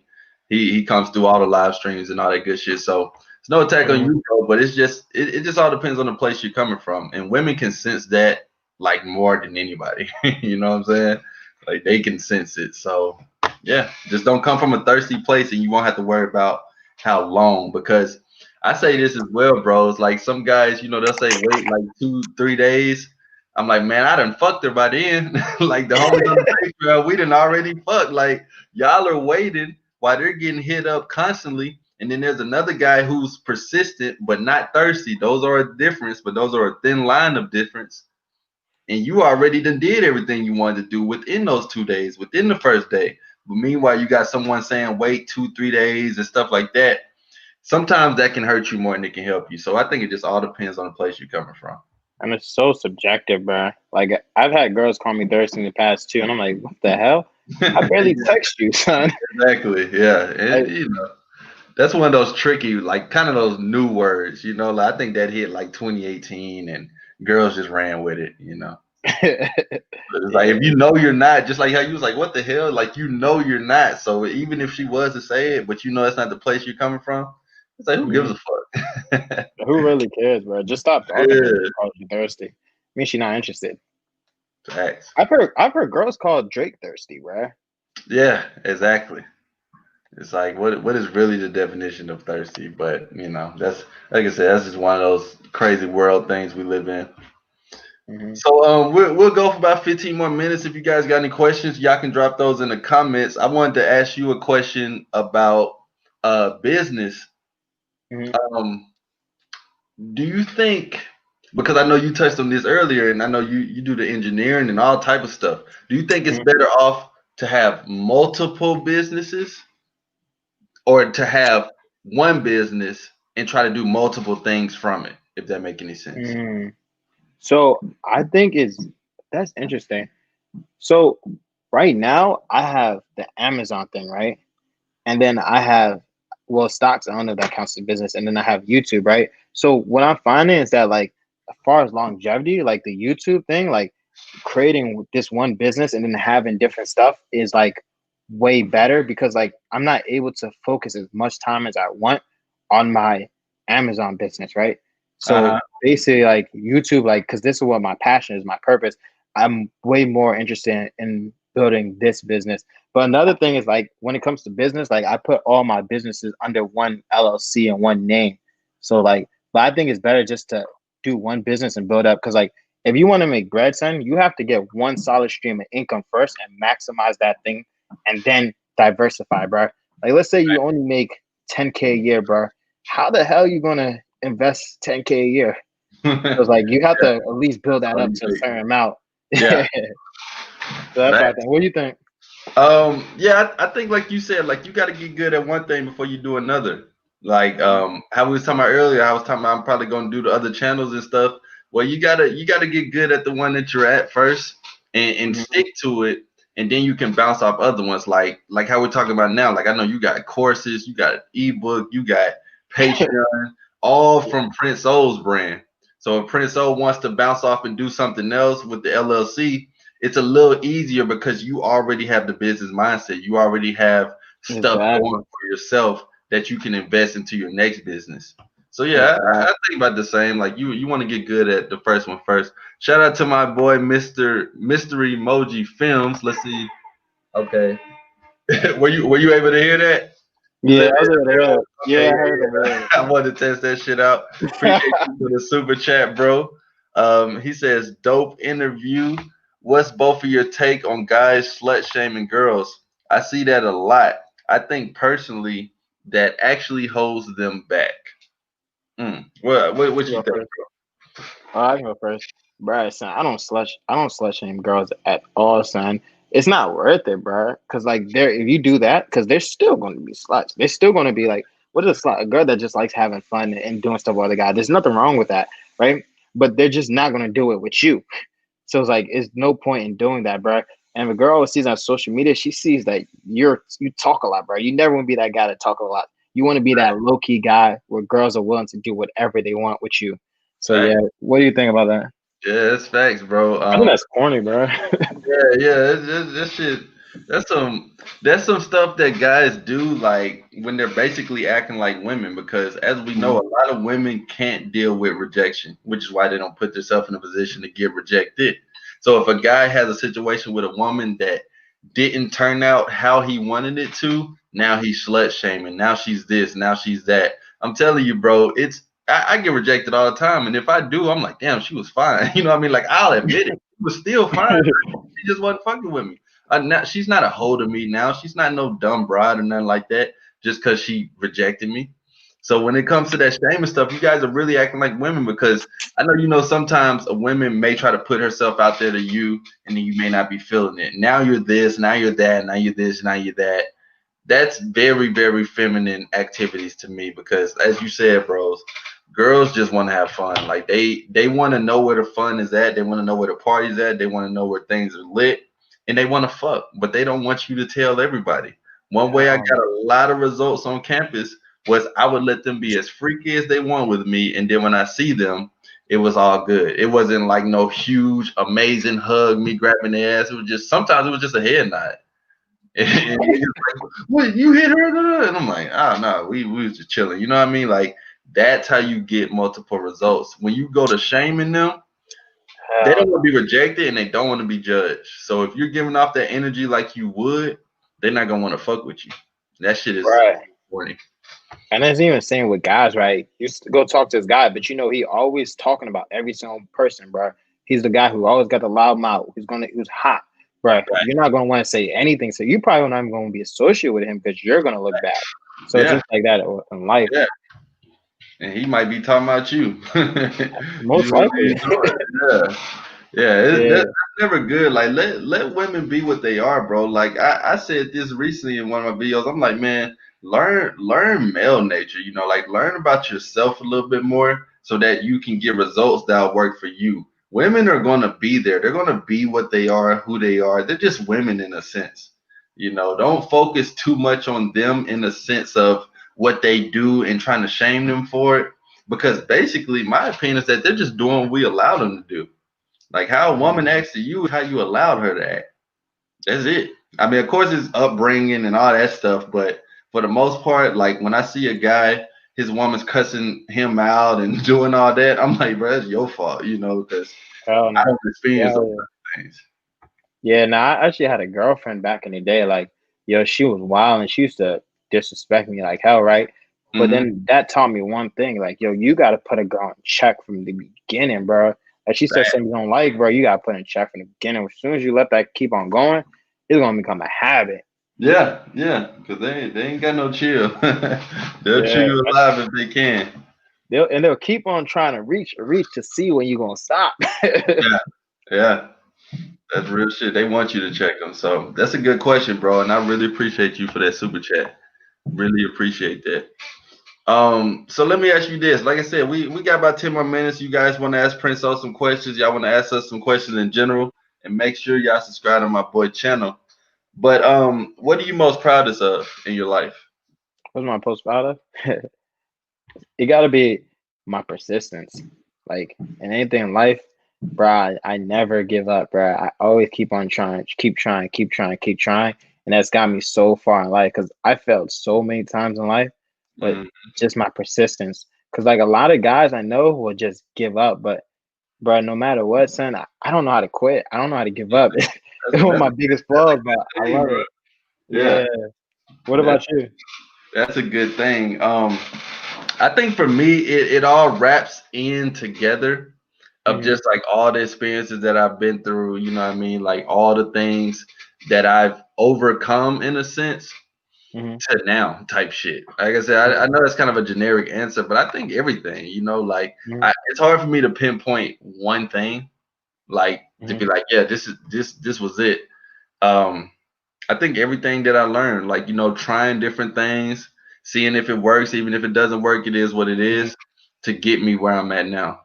He comes through all the live streams and all that good shit. So it's no attack on mm, you, bro. But it just all depends on the place you're coming from, and women can sense that like more than anybody. You know what I'm saying? Like, they can sense it. So yeah, just don't come from a thirsty place, and you won't have to worry about how long, because I say this as well, bro. It's like, some guys, they'll say wait like 2, 3 days. I'm like, man, I done fucked her by then. Like, the homies on the Patreon, we done already fucked. Like, y'all are waiting while they're getting hit up constantly. And then there's another guy who's persistent but not thirsty. Those are a difference, but those are a thin line of difference. And you already done did everything you wanted to do within those 2 days, within the first day. But meanwhile, you got someone saying wait 2, 3 days and stuff like that. Sometimes that can hurt you more than it can help you. So I think it just all depends on the place you're coming from. and it's so subjective, bro. Like I've had girls call me thirsty in the past too, and I'm like, what the hell? I barely Yeah, text you, son. exactly. Yeah. And, Like, that's one of those tricky, like, kind of those new words, like, I think that hit like 2018, and girls just ran with it. But it's like, yeah. if you know you're not, just like how you was like, what the hell? Like, you're not. So even if she was to say it, but that's not the place you're coming from, it's like, who gives a Mm. fuck? Who really cares, bro? Just stop talking to her if Yeah. she calls you thirsty. I mean, she's not interested. Facts. I've heard girls call Drake thirsty, bro. Yeah, exactly. It's like, what is really the definition of thirsty? But that's, like I said, that's just one of those crazy world things we live in. Hmm. So we'll go for about 15 more minutes. If you guys got any questions, y'all can drop those in the comments. I wanted to ask you a question about business. Hmm. Um, do you think, because I know you touched on this earlier, and I know you do the engineering and all type of stuff. Do you think it's Hmm. better off to have multiple businesses, or to have one business and try to do multiple things from it, if that make any sense? Mm. So I think that's interesting. So right now I have the Amazon thing, right? And then I have, well, stocks. I don't know if that counts as business. And then I have YouTube, right? So what I'm finding is that, like, as far as longevity, like the YouTube thing, like creating this one business and then having different stuff is like way better because like I'm not able to focus as much time as I want on my Amazon business, right? Uh-huh. So basically, like YouTube, like, because this is what my passion is, my purpose. I'm way more interested in building this business. But another thing is, like, when it comes to business, like I put all my businesses under one LLC and one name. So like, but I think it's better just to do one business and build up because like if you want to make bread, son, you have to get one solid stream of income first and maximize that thing and then diversify, bro. Like, let's say you only make 10K a year, bro. How the hell are you going to invest 10K a year? So it's like you have to at least build that up to a certain amount. Yeah. So that's what I That, think. What do you think? yeah, I think, like you said, like, you got to get good at one thing before you do another. Like, how we was talking about earlier, I was talking about I'm probably going to do the other channels and stuff. Well, you gotta get good at the one that you're at first, and Mhm. stick to it, and then you can bounce off other ones. Like how we're talking about now. Like I know you got courses, you got ebook, you got Patreon, all from Prince O's brand. So if Prince O wants to bounce off and do something else with the LLC, it's a little easier because you already have the business mindset. You already have stuff going Exactly. for yourself that you can invest into your next business. So yeah, I Exactly. think about the same. Like you want to get good at the first one first. Shout out to my boy Mr. Mystery Emoji Films. Let's see. Okay, were you able to hear that? Was Yeah, that I was it? able to hear it. Okay, Yeah, I heard it. yeah. I wanted to test that shit out. Appreciate you for the super chat, bro. He says, dope interview. What's both of your take on guys slut shaming girls? I see that a lot. I think personally that actually holds them back. What You you go think? first. Oh, I can go first. Bro, son, I don't slut shame girls at all, son. It's not worth it, bro. Cause like if you do that, cause they're still gonna be sluts. They're still gonna be like, what is a slut? A girl that just likes having fun and doing stuff with other guys. There's nothing wrong with that, right? But they're just not gonna do it with you. So it's like it's no point in doing that, bro. And if a girl sees on social media, she sees that you talk a lot, bro. You never want to be that guy that talk a lot. You want to be that low key guy where girls are willing to do whatever they want with you. So Facts. yeah, what do you think about that? Yeah, it's facts, bro. I think that's corny, bro. Yeah, that shit. That's some stuff that guys do like when they're basically acting like women because as we know, Mhm. a lot of women can't deal with rejection, which is why they don't put themselves in a position to get rejected. So if a guy has a situation with a woman that didn't turn out how he wanted it to, now he's slut shaming. Now she's this, now she's that. I'm telling you, bro, I get rejected all the time, and if I do, I'm like, damn, she was fine. You know what I mean? Like I'll admit it, she was still fine. She just wasn't fucking with me. Now, she's not a hoe to me now. She's not no dumb broad or nothing like that just because she rejected me. So when it comes to that shame and stuff, you guys are really acting like women because I know sometimes a woman may try to put herself out there to you and then you may not be feeling it. Now you're this, now you're that, now you're this, now you're that. That's very, very feminine activities to me because as you said, bros, girls just want to have fun. Like they want to know where the fun is at. They want to know where the party's at. They want to know where things are lit, and they want to fuck, but they don't want you to tell everybody. One way I got a lot of results on campus was I would let them be as freaky as they want with me, and then when I see them, it was all good. It wasn't like no huge, amazing hug, me grabbing their ass. It was just sometimes it was just a head nod. And niggas like, what, you hit her? And I'm like, oh no, we was just chilling. You know what I mean? Like that's how you get multiple results. When you go to shaming them, they Hell don't want no. to be rejected and they don't want to be judged. So if you're giving off that energy like you would, they're not gonna want to fuck with you. That shit is Right. warning. And that's even same with guys, right? You used to go talk to this guy, but he always talking about every single person, bro. He's the guy who always got the loud mouth, who's hot, bro. Right. You're not gonna want to say anything, so you probably not even gonna be associated with him because you're gonna look bad. So it's Yeah, just like that in life, yeah. And he might be talking about you. most You what likely. he's doing. Yeah. Yeah, Yeah, that's never good. Like let women be what they are, bro. Like I said this recently in one of my videos. I'm like, man, learn male nature. Like learn about yourself a little bit more so that you can get results that'll work for you. Women are gonna be there. They're gonna be what they are, who they are. They're just women in a sense. Don't focus too much on them in the sense of what they do and trying to shame them for it. Because basically, my opinion is that they're just doing what we allow them to do. Like how a woman acts to you, how you allowed her to act. That's it. I mean, of course, it's upbringing and all that stuff, but for the most part, like when I see a guy, his woman's cussing him out and doing all that, I'm like, bro, that's your fault, because hell I no. don't experience those Yeah, things. yeah. No, I actually had a girlfriend back in the day. Like, yo, she was wild and she used to disrespect me like hell, right? But Hmm. then that taught me one thing, like, yo, you gotta put a girl in check from the beginning, bro. Like she said something you don't like, bro, you gotta put in check from the beginning. As soon as you let that keep on going, it's gonna become a habit. Yeah, yeah, because they ain't got no chill. They'll chew Yeah. you alive if they can. They'll keep on trying to reach to see when you gonna stop. Yeah, yeah. That's real shit. They want you to check them. So that's a good question, bro. And I really appreciate you for that super chat. Really appreciate that. So let me ask you this. Like I said, we got about 10 more minutes. You guys want to ask Prince O some questions? Y'all want to ask us some questions in general? And make sure y'all subscribe to my boy channel. But what are you most proudest of in your life? What's my post proud of? It gotta be my persistence. Like in anything in life, bruh, I never give up, bruh. I always keep on trying, keep trying, keep trying, keep trying. And that's got me so far in life because I failed so many times in life, but Mm, just my persistence. Because like a lot of guys I know will just give up, but bruh, no matter what, son, I don't know how to quit. I don't know how to give up. It's one of that's my biggest flaws, a but I good thing, love bro. it. Yeah, Yeah. What that about you? that's a good thing. I think for me, it all wraps in together of Hmm. just like all the experiences that I've been through. You know what I mean? Like all the things that I've overcome in a sense Hmm. to now type shit. Like I said, I know that's kind of a generic answer, but I think everything, like Hmm. it's hard for me to pinpoint one thing, like to Hmm. be like, yeah, this was it. Um, I think everything that I learned, like trying different things, seeing if it works, even if it doesn't work, it is what it Hmm. is to get me where I'm at now.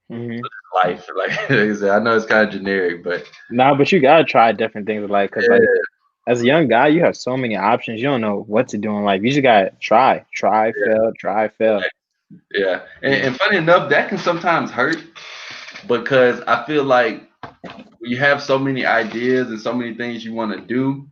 Hmm. Life, like I said, I know it's kind of generic, but Nah, but you gotta try different things in life because, like, yeah, as a young guy, you have so many options. You don't know what to do in life. You just gotta try, fail, try, fail. yeah, yeah. Yeah. And funny enough, that can sometimes hurt because I feel like when you have so many ideas and so many things you want to do,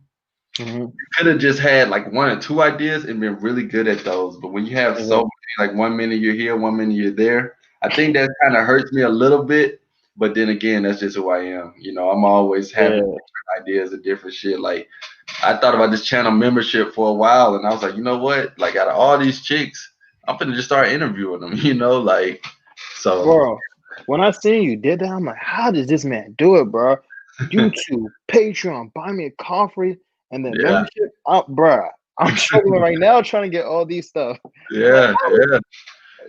Hmm. you could have just had like one or two ideas and been really good at those. But when you have so Exactly. many, like 1 minute you're here, 1 minute you're there, I think that kind of hurts me a little bit. But then again, that's just who I am. I'm always having Yeah. different ideas and different shit. Like I thought about this channel membership for a while, and I was like, you know what? Like out of all these chicks, I'm finna just start interviewing them. Like so. Bro, when I seen you did that, I'm like, how does this man do it, bro? YouTube, Patreon, buy me a coffee, and then Yeah, membership. Bruh, I'm struggling right now trying to get all these stuff. I'm like, yeah,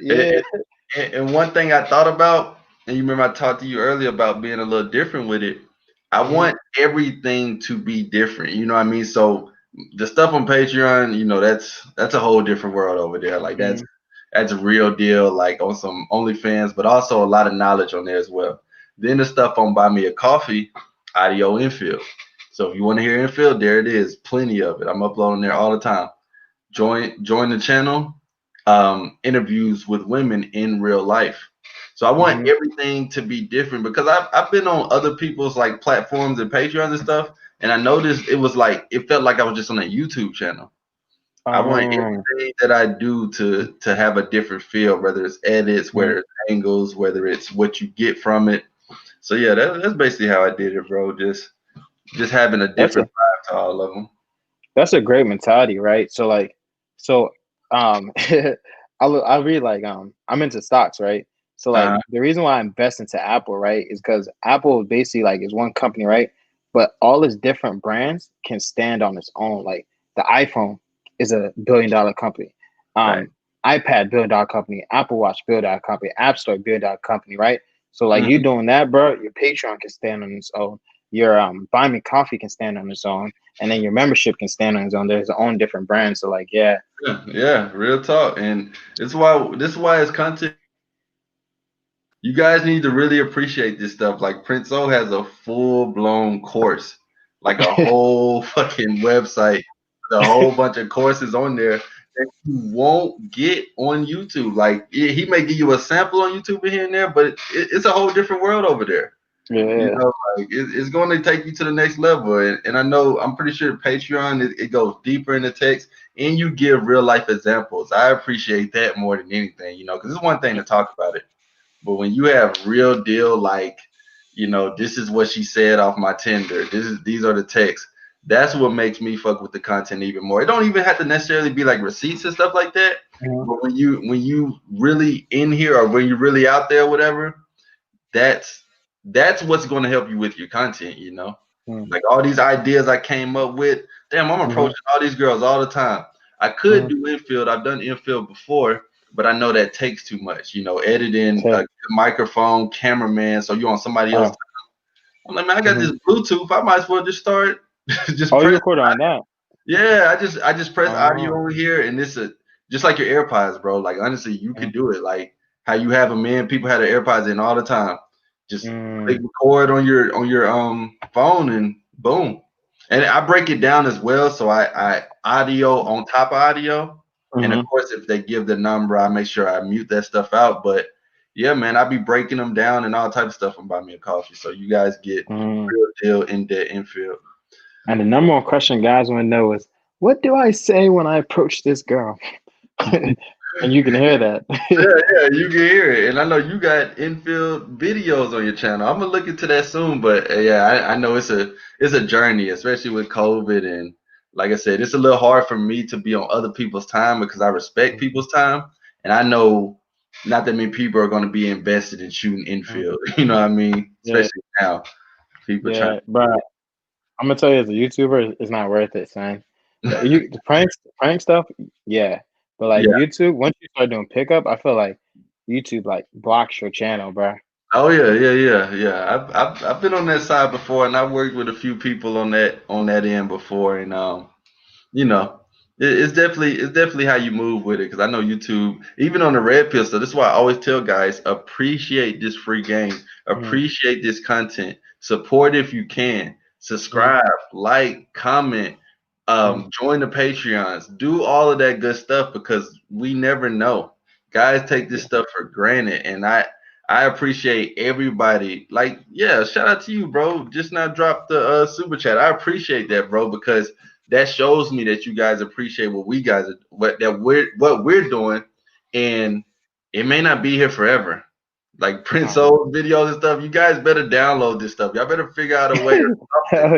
yeah. yeah. And one thing I thought about, and you remember I talked to you earlier about being a little different with it. I Hmm. want everything to be different. You know what I mean? So the stuff on Patreon, that's a whole different world over there. Like that's Hmm. that's a real deal, like on some OnlyFans, but also a lot of knowledge on there as well. Then the stuff on Buy Me a Coffee, Audio Infield. So if you want to hear Infield, there it is. Plenty of it. I'm uploading there all the time. Join the channel. Interviews with women in real life. So I want Hmm. everything to be different because I've been on other people's like platforms and Patreons and stuff, and I noticed it felt like I was just on a YouTube channel. I want Um, everything that I do to have a different feel, whether it's edits, whether mhm. it's angles, whether it's what you get from it. So yeah, that's basically how I did it, bro. Just having a That's different a vibe to all of them. that's a great mentality, right? So like, so I read like I'm into stocks, right? So like Uh, the reason why I invest into Apple, right, is because Apple basically like is one company, right? But all its different brands can stand on its own. Like the iPhone is a $1 billion company. right. Um, iPad $1 billion company, Apple Watch $1 billion company, App Store $1 billion company, right? So like you Mhm. doing that, bro, your Patreon can stand on its own. Your Buy Me Coffee can stand on its own, and then your membership can stand on its own. There's its own different brands. So like, yeah. Yeah, yeah, real talk. And this is why it's content. You guys need to really appreciate this stuff. Like Prince O has a full blown course, like a whole fucking website, with a whole bunch of courses on there that you won't get on YouTube. Like he may give you a sample on YouTube here and there, but it's a whole different world over there. Yeah. Like it's going to take you to the next level. And I know I'm pretty sure Patreon it goes deeper in the text, and you give real life examples. I appreciate that more than anything, because it's one thing to talk about it. But when you have real deal, like, this is what she said off my Tinder. These are the texts. That's what makes me fuck with the content even more. It don't even have to necessarily be like receipts and stuff like that. Mhm. But when you really in here or when you're really out there, whatever, that's that's what's going to help you with your content. Mhm. Like all these ideas I came up with. Damn, I'm Mhm. approaching all these girls all the time. I could Mhm. do infield. I've done infield before, but I know that takes too much. Editing, a So, good microphone, cameraman. So you on somebody else. oh. I'm like, man, I got Mhm. this Bluetooth. I might as well just start, just Oh, you press. record on that? Yeah, I just press audio Oh. over here, and this just like your AirPods, bro. Like honestly, you could do it. Like how you have them in, people have their AirPods in all the time. Just click Mm, record on your phone and boom. And I break it down as well. So I audio on top of audio. And of mm, course, if they give the number, I make sure I mute that stuff out. But yeah, man, I be breaking them down and all type of stuff and buy me a coffee. So you guys get mm. real deal in that infield. And the number one question guys want to know is, what do I say when I approach this girl? And you can hear that. Yeah, yeah, you can hear it, and I know you got infield videos on your channel. I'm gonna look into that soon, but yeah, I know it's a journey, especially with COVID, and like I said, it's a little hard for me to be on other people's time because I respect people's time, and I know not that many people are gonna be invested in shooting infield. You know what I mean? Yeah, Especially now, people trying. yeah, but I'm gonna tell you, as a YouTuber, it's not worth it, son. The prank stuff, yeah, but like Yeah. YouTube, once you start doing pickup, I feel like YouTube like blocks your channel, bro. Oh yeah, yeah, yeah, yeah. I've been on that side before, and I've worked with a few people on that end before, and you know, it's definitely how you move with it. Because I know YouTube, even on the red pill. So this is why I always tell guys: appreciate this free game, Mm, appreciate this content, support if you can, mm, subscribe, like, comment, mm, join the Patreons, do all of that good stuff because we never know. Guys take this yeah. stuff for granted, and I appreciate everybody. Like, yeah, shout out to you, bro. Just now dropped the super chat. I appreciate that, bro, because that shows me that you guys appreciate what we guys are, what we're doing, and it may not be here forever. Like Prince Oh. Old videos and stuff, you guys better download this stuff. Y'all better figure out a way or something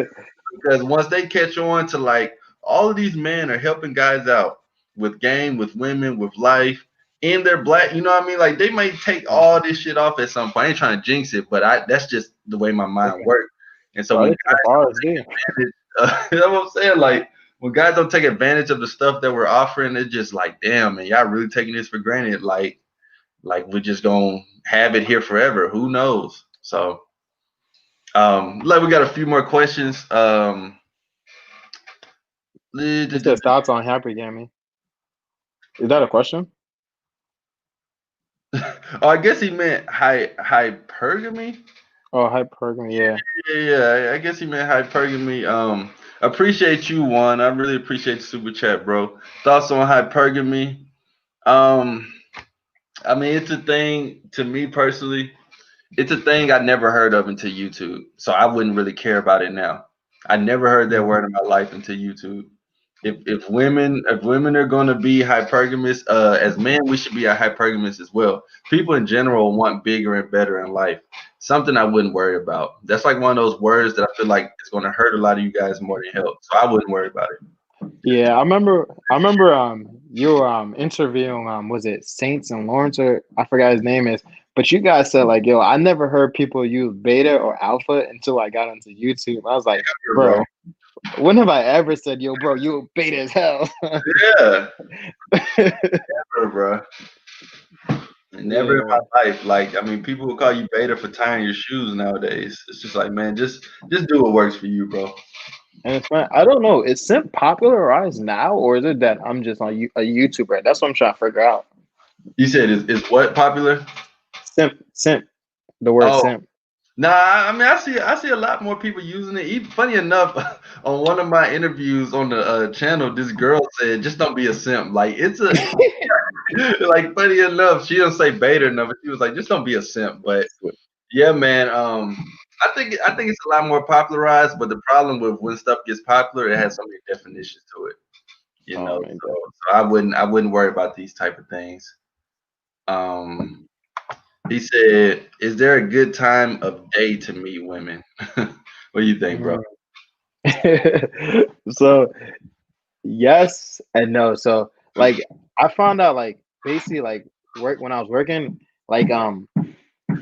because once they catch on to like all of these men are helping guys out with game, with women, with life, and they're black. You know what I mean? Like they may take all this shit off at some point. I ain't trying to jinx it, but that's just the way my mind Okay. works. And so Bro, when this stuff ours do. advantage, you know what I'm saying? Like when guys don't take advantage of the stuff that we're offering, it's just like, damn, man, y'all really taking this for granted. Like we're just gonna have it here forever. Who knows? So, like we got a few more questions. It says thoughts on hypergamy. Is that a question? Oh, I guess he meant hypergamy. Oh, hypergamy, yeah. Yeah, yeah. I guess he meant hypergamy. Appreciate you, one. I really appreciate the super chat, bro. Thoughts on hypergamy? Um, I mean, it's a thing to me personally. It's a thing I never heard of until YouTube, so I wouldn't really care about it now. I never heard that Mm, word in my life until YouTube. If women are going to be hypergamous, as men, we should be a hypergamous as well. People in general want bigger and better in life. Something I wouldn't worry about. That's like one of those words that I feel like is going to hurt a lot of you guys more than help. So I wouldn't worry about it. yeah, I remember you were interviewing was it Saints and Lawrence, or I forgot his name is, but you guys said like, yo, I never heard people use beta or alpha until I got onto YouTube. I was like, Sure, bro. bro, when have I ever said, yo, bro, you beta as hell? Yeah, sure, bro. Never in Yeah. my life. Like, I mean, people will call you beta for tying your shoes nowadays. It's just like, man, just do what works for you, bro. And it's fine. I don't know. Is simp popularized now, or is it that I'm just on a YouTuber? That's what I'm trying to figure out. You said is what popular? Simp. The word Oh, simp. nah. I mean, I see a lot more people using it. Even funny enough, on one of my interviews on the channel, this girl said, "Just don't be a simp." Like it's a like funny enough, she don't say beta enough, but she was like, "Just don't be a simp." But yeah, man. I think it's a lot more popularized, but the problem with when stuff gets popular, it has so many definitions to it. You Oh know, man. so I wouldn't worry about these type of things. Um, he said, "Is there a good time of day to meet women?" What do you think, bro? Mm. So yes and no. So like I found out like basically like work when I was working, like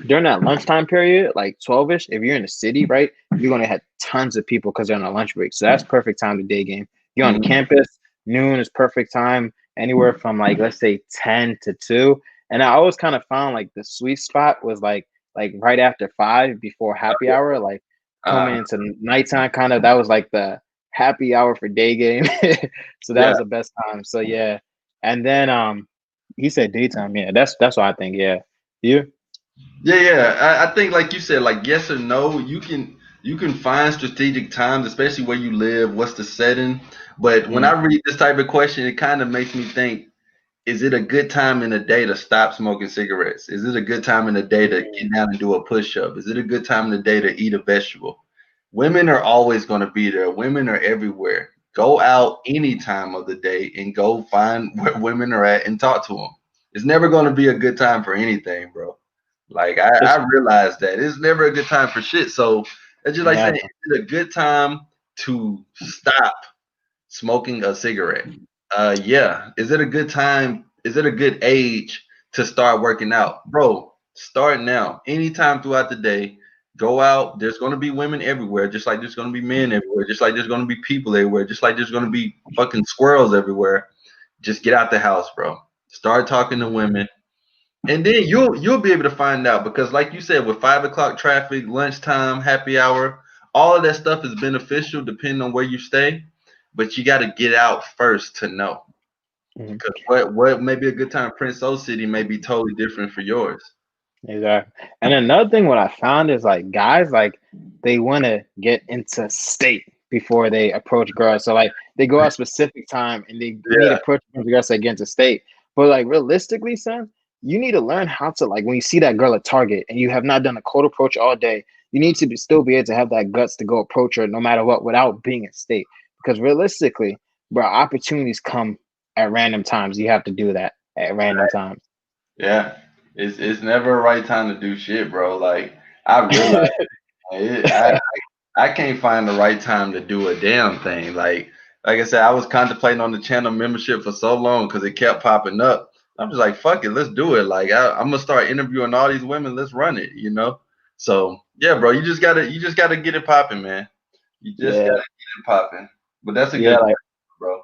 during that lunchtime period, like 12ish, if you're in the city, right, you're gonna have tons of people because they're on a lunch break. So that's perfect time to day game. You're on Mhm. campus, noon is perfect time, anywhere from like let's say 10 to 2. And I always kind of found like the sweet spot was like right after 5 before happy hour, like Uh, coming into nighttime kind of that was like the happy hour for day game. So that yeah, was the best time. So yeah. And then he said daytime. Yeah, that's what I think. Yeah, you. Yeah. I think like you said, like yes or no, you can find strategic times, especially where you live, what's the setting. But when I Mm, read this type of question, it kind of makes me think, is it a good time in the day to stop smoking cigarettes? Is it a good time in the day to mm, get down and do a push up? Is it a good time in the day to eat a vegetable? Women are always going to be there. Women are everywhere. Go out any time of the day and go find where women are at and talk to them. It's never going to be a good time for anything, bro. Like it's I realize that it's never a good time for shit. So it's just like saying, never. is it a good time to stop smoking a cigarette? Yeah. Is it a good time? Is it a good age to start working out? Bro, start now. Anytime throughout the day, go out. There's going to be women everywhere, just like there's going to be men everywhere, just like there's going to be people everywhere, just like there's going to be fucking squirrels everywhere. Just get out the house, bro. Start talking to women. And then you'll be able to find out because, like you said, with 5 o'clock traffic, lunchtime, happy hour, all of that stuff is beneficial depending on where you stay. But you got to get out first to know. Mhm. Because what may be a good time in Prince O City may be totally different for yours. Exactly. And another thing, what I found is like guys, like they want to get into state before they approach girls. So like they go out specific time and they need to Yeah, approach girls to get into state. But like realistically, son, you need to learn how to like when you see that girl at Target and you have not done a cold approach all day, you need to still be able to have that guts to go approach her no matter what without being in state. Because realistically, bro, opportunities come at random times. You have to do that at random times. yeah. It's never a right time to do shit, bro. Like I realize it, I can't find the right time to do a damn thing. Like I said, I was contemplating on the channel membership for so long because it kept popping up. I'm just like, fuck it, let's do it. Like I'm gonna start interviewing all these women. Let's run it, you know. So yeah, bro, you just gotta get it popping, man. You just Yeah. gotta get it popping. But that's a Yeah, good like question, bro.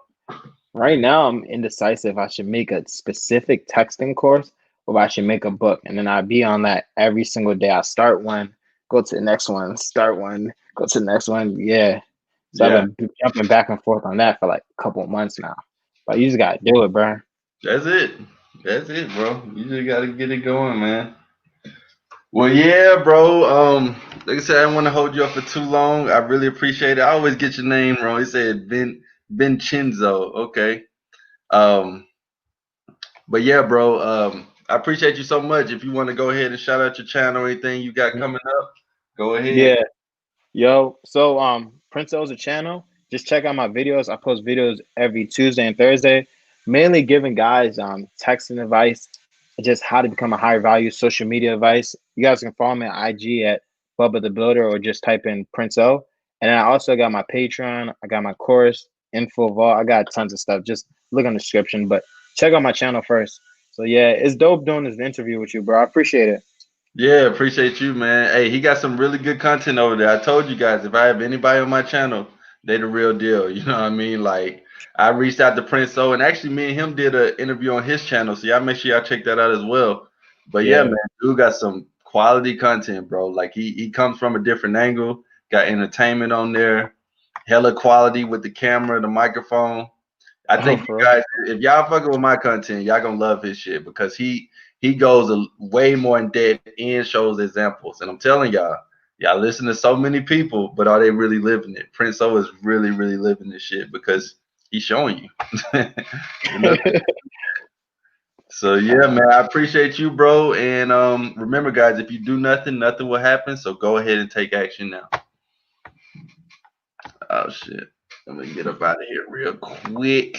right now, I'm indecisive. I should make a specific texting course or I should make a book. And then I'd be on that every single day. I start one, go to the next one, start one, go to the next one. Yeah. So I've Yeah, been jumping back and forth on that for like a couple of months now. But you just got to do it, bro. that's it. That's it, bro. You just gotta get it going, man. Well, yeah, bro. Like I said, I don't want to hold you up for too long. I really appreciate it. I always get your name wrong. He said Vincenzo. Okay. Um, but yeah, bro. I appreciate you so much. If you want to go ahead and shout out your channel or anything you got coming up, go ahead. Yeah. Yo, so Prince O's a channel. Just check out my videos. I post videos every Tuesday and Thursday, mainly giving guys texting advice, just how to become a higher value social media advice. You guys can follow me on IG at Bubba the Builder or just type in Prince O. And then I also got my Patreon, I got my course, info vault. I got tons of stuff. Just look on the description, but check out my channel first. So yeah, it's dope doing this interview with you, bro. I appreciate it. Yeah, appreciate you, man. Hey, he got some really good content over there. I told you guys, if I have anybody on my channel, they the real deal. You know what I mean? Like, I reached out to Prince O, and actually, me and him did an interview on his channel. So y'all make sure y'all check that out as well. But yeah, Yeah. man, dude got some quality content, bro. Like he comes from a different angle. Got entertainment on there, hella quality with the camera, the microphone. I Oh, think you for real. guys, if y'all fucking with my content, y'all gonna love his shit because he goes way more in depth and shows examples. And I'm telling y'all listen to so many people, but are they really living it? Prince O is really living this shit because he's showing you. You know? So yeah, Uh, man, I appreciate you, bro. And remember, guys, if you do nothing, nothing will happen. So go ahead and take action now. Oh shit, let me get up out of here real quick.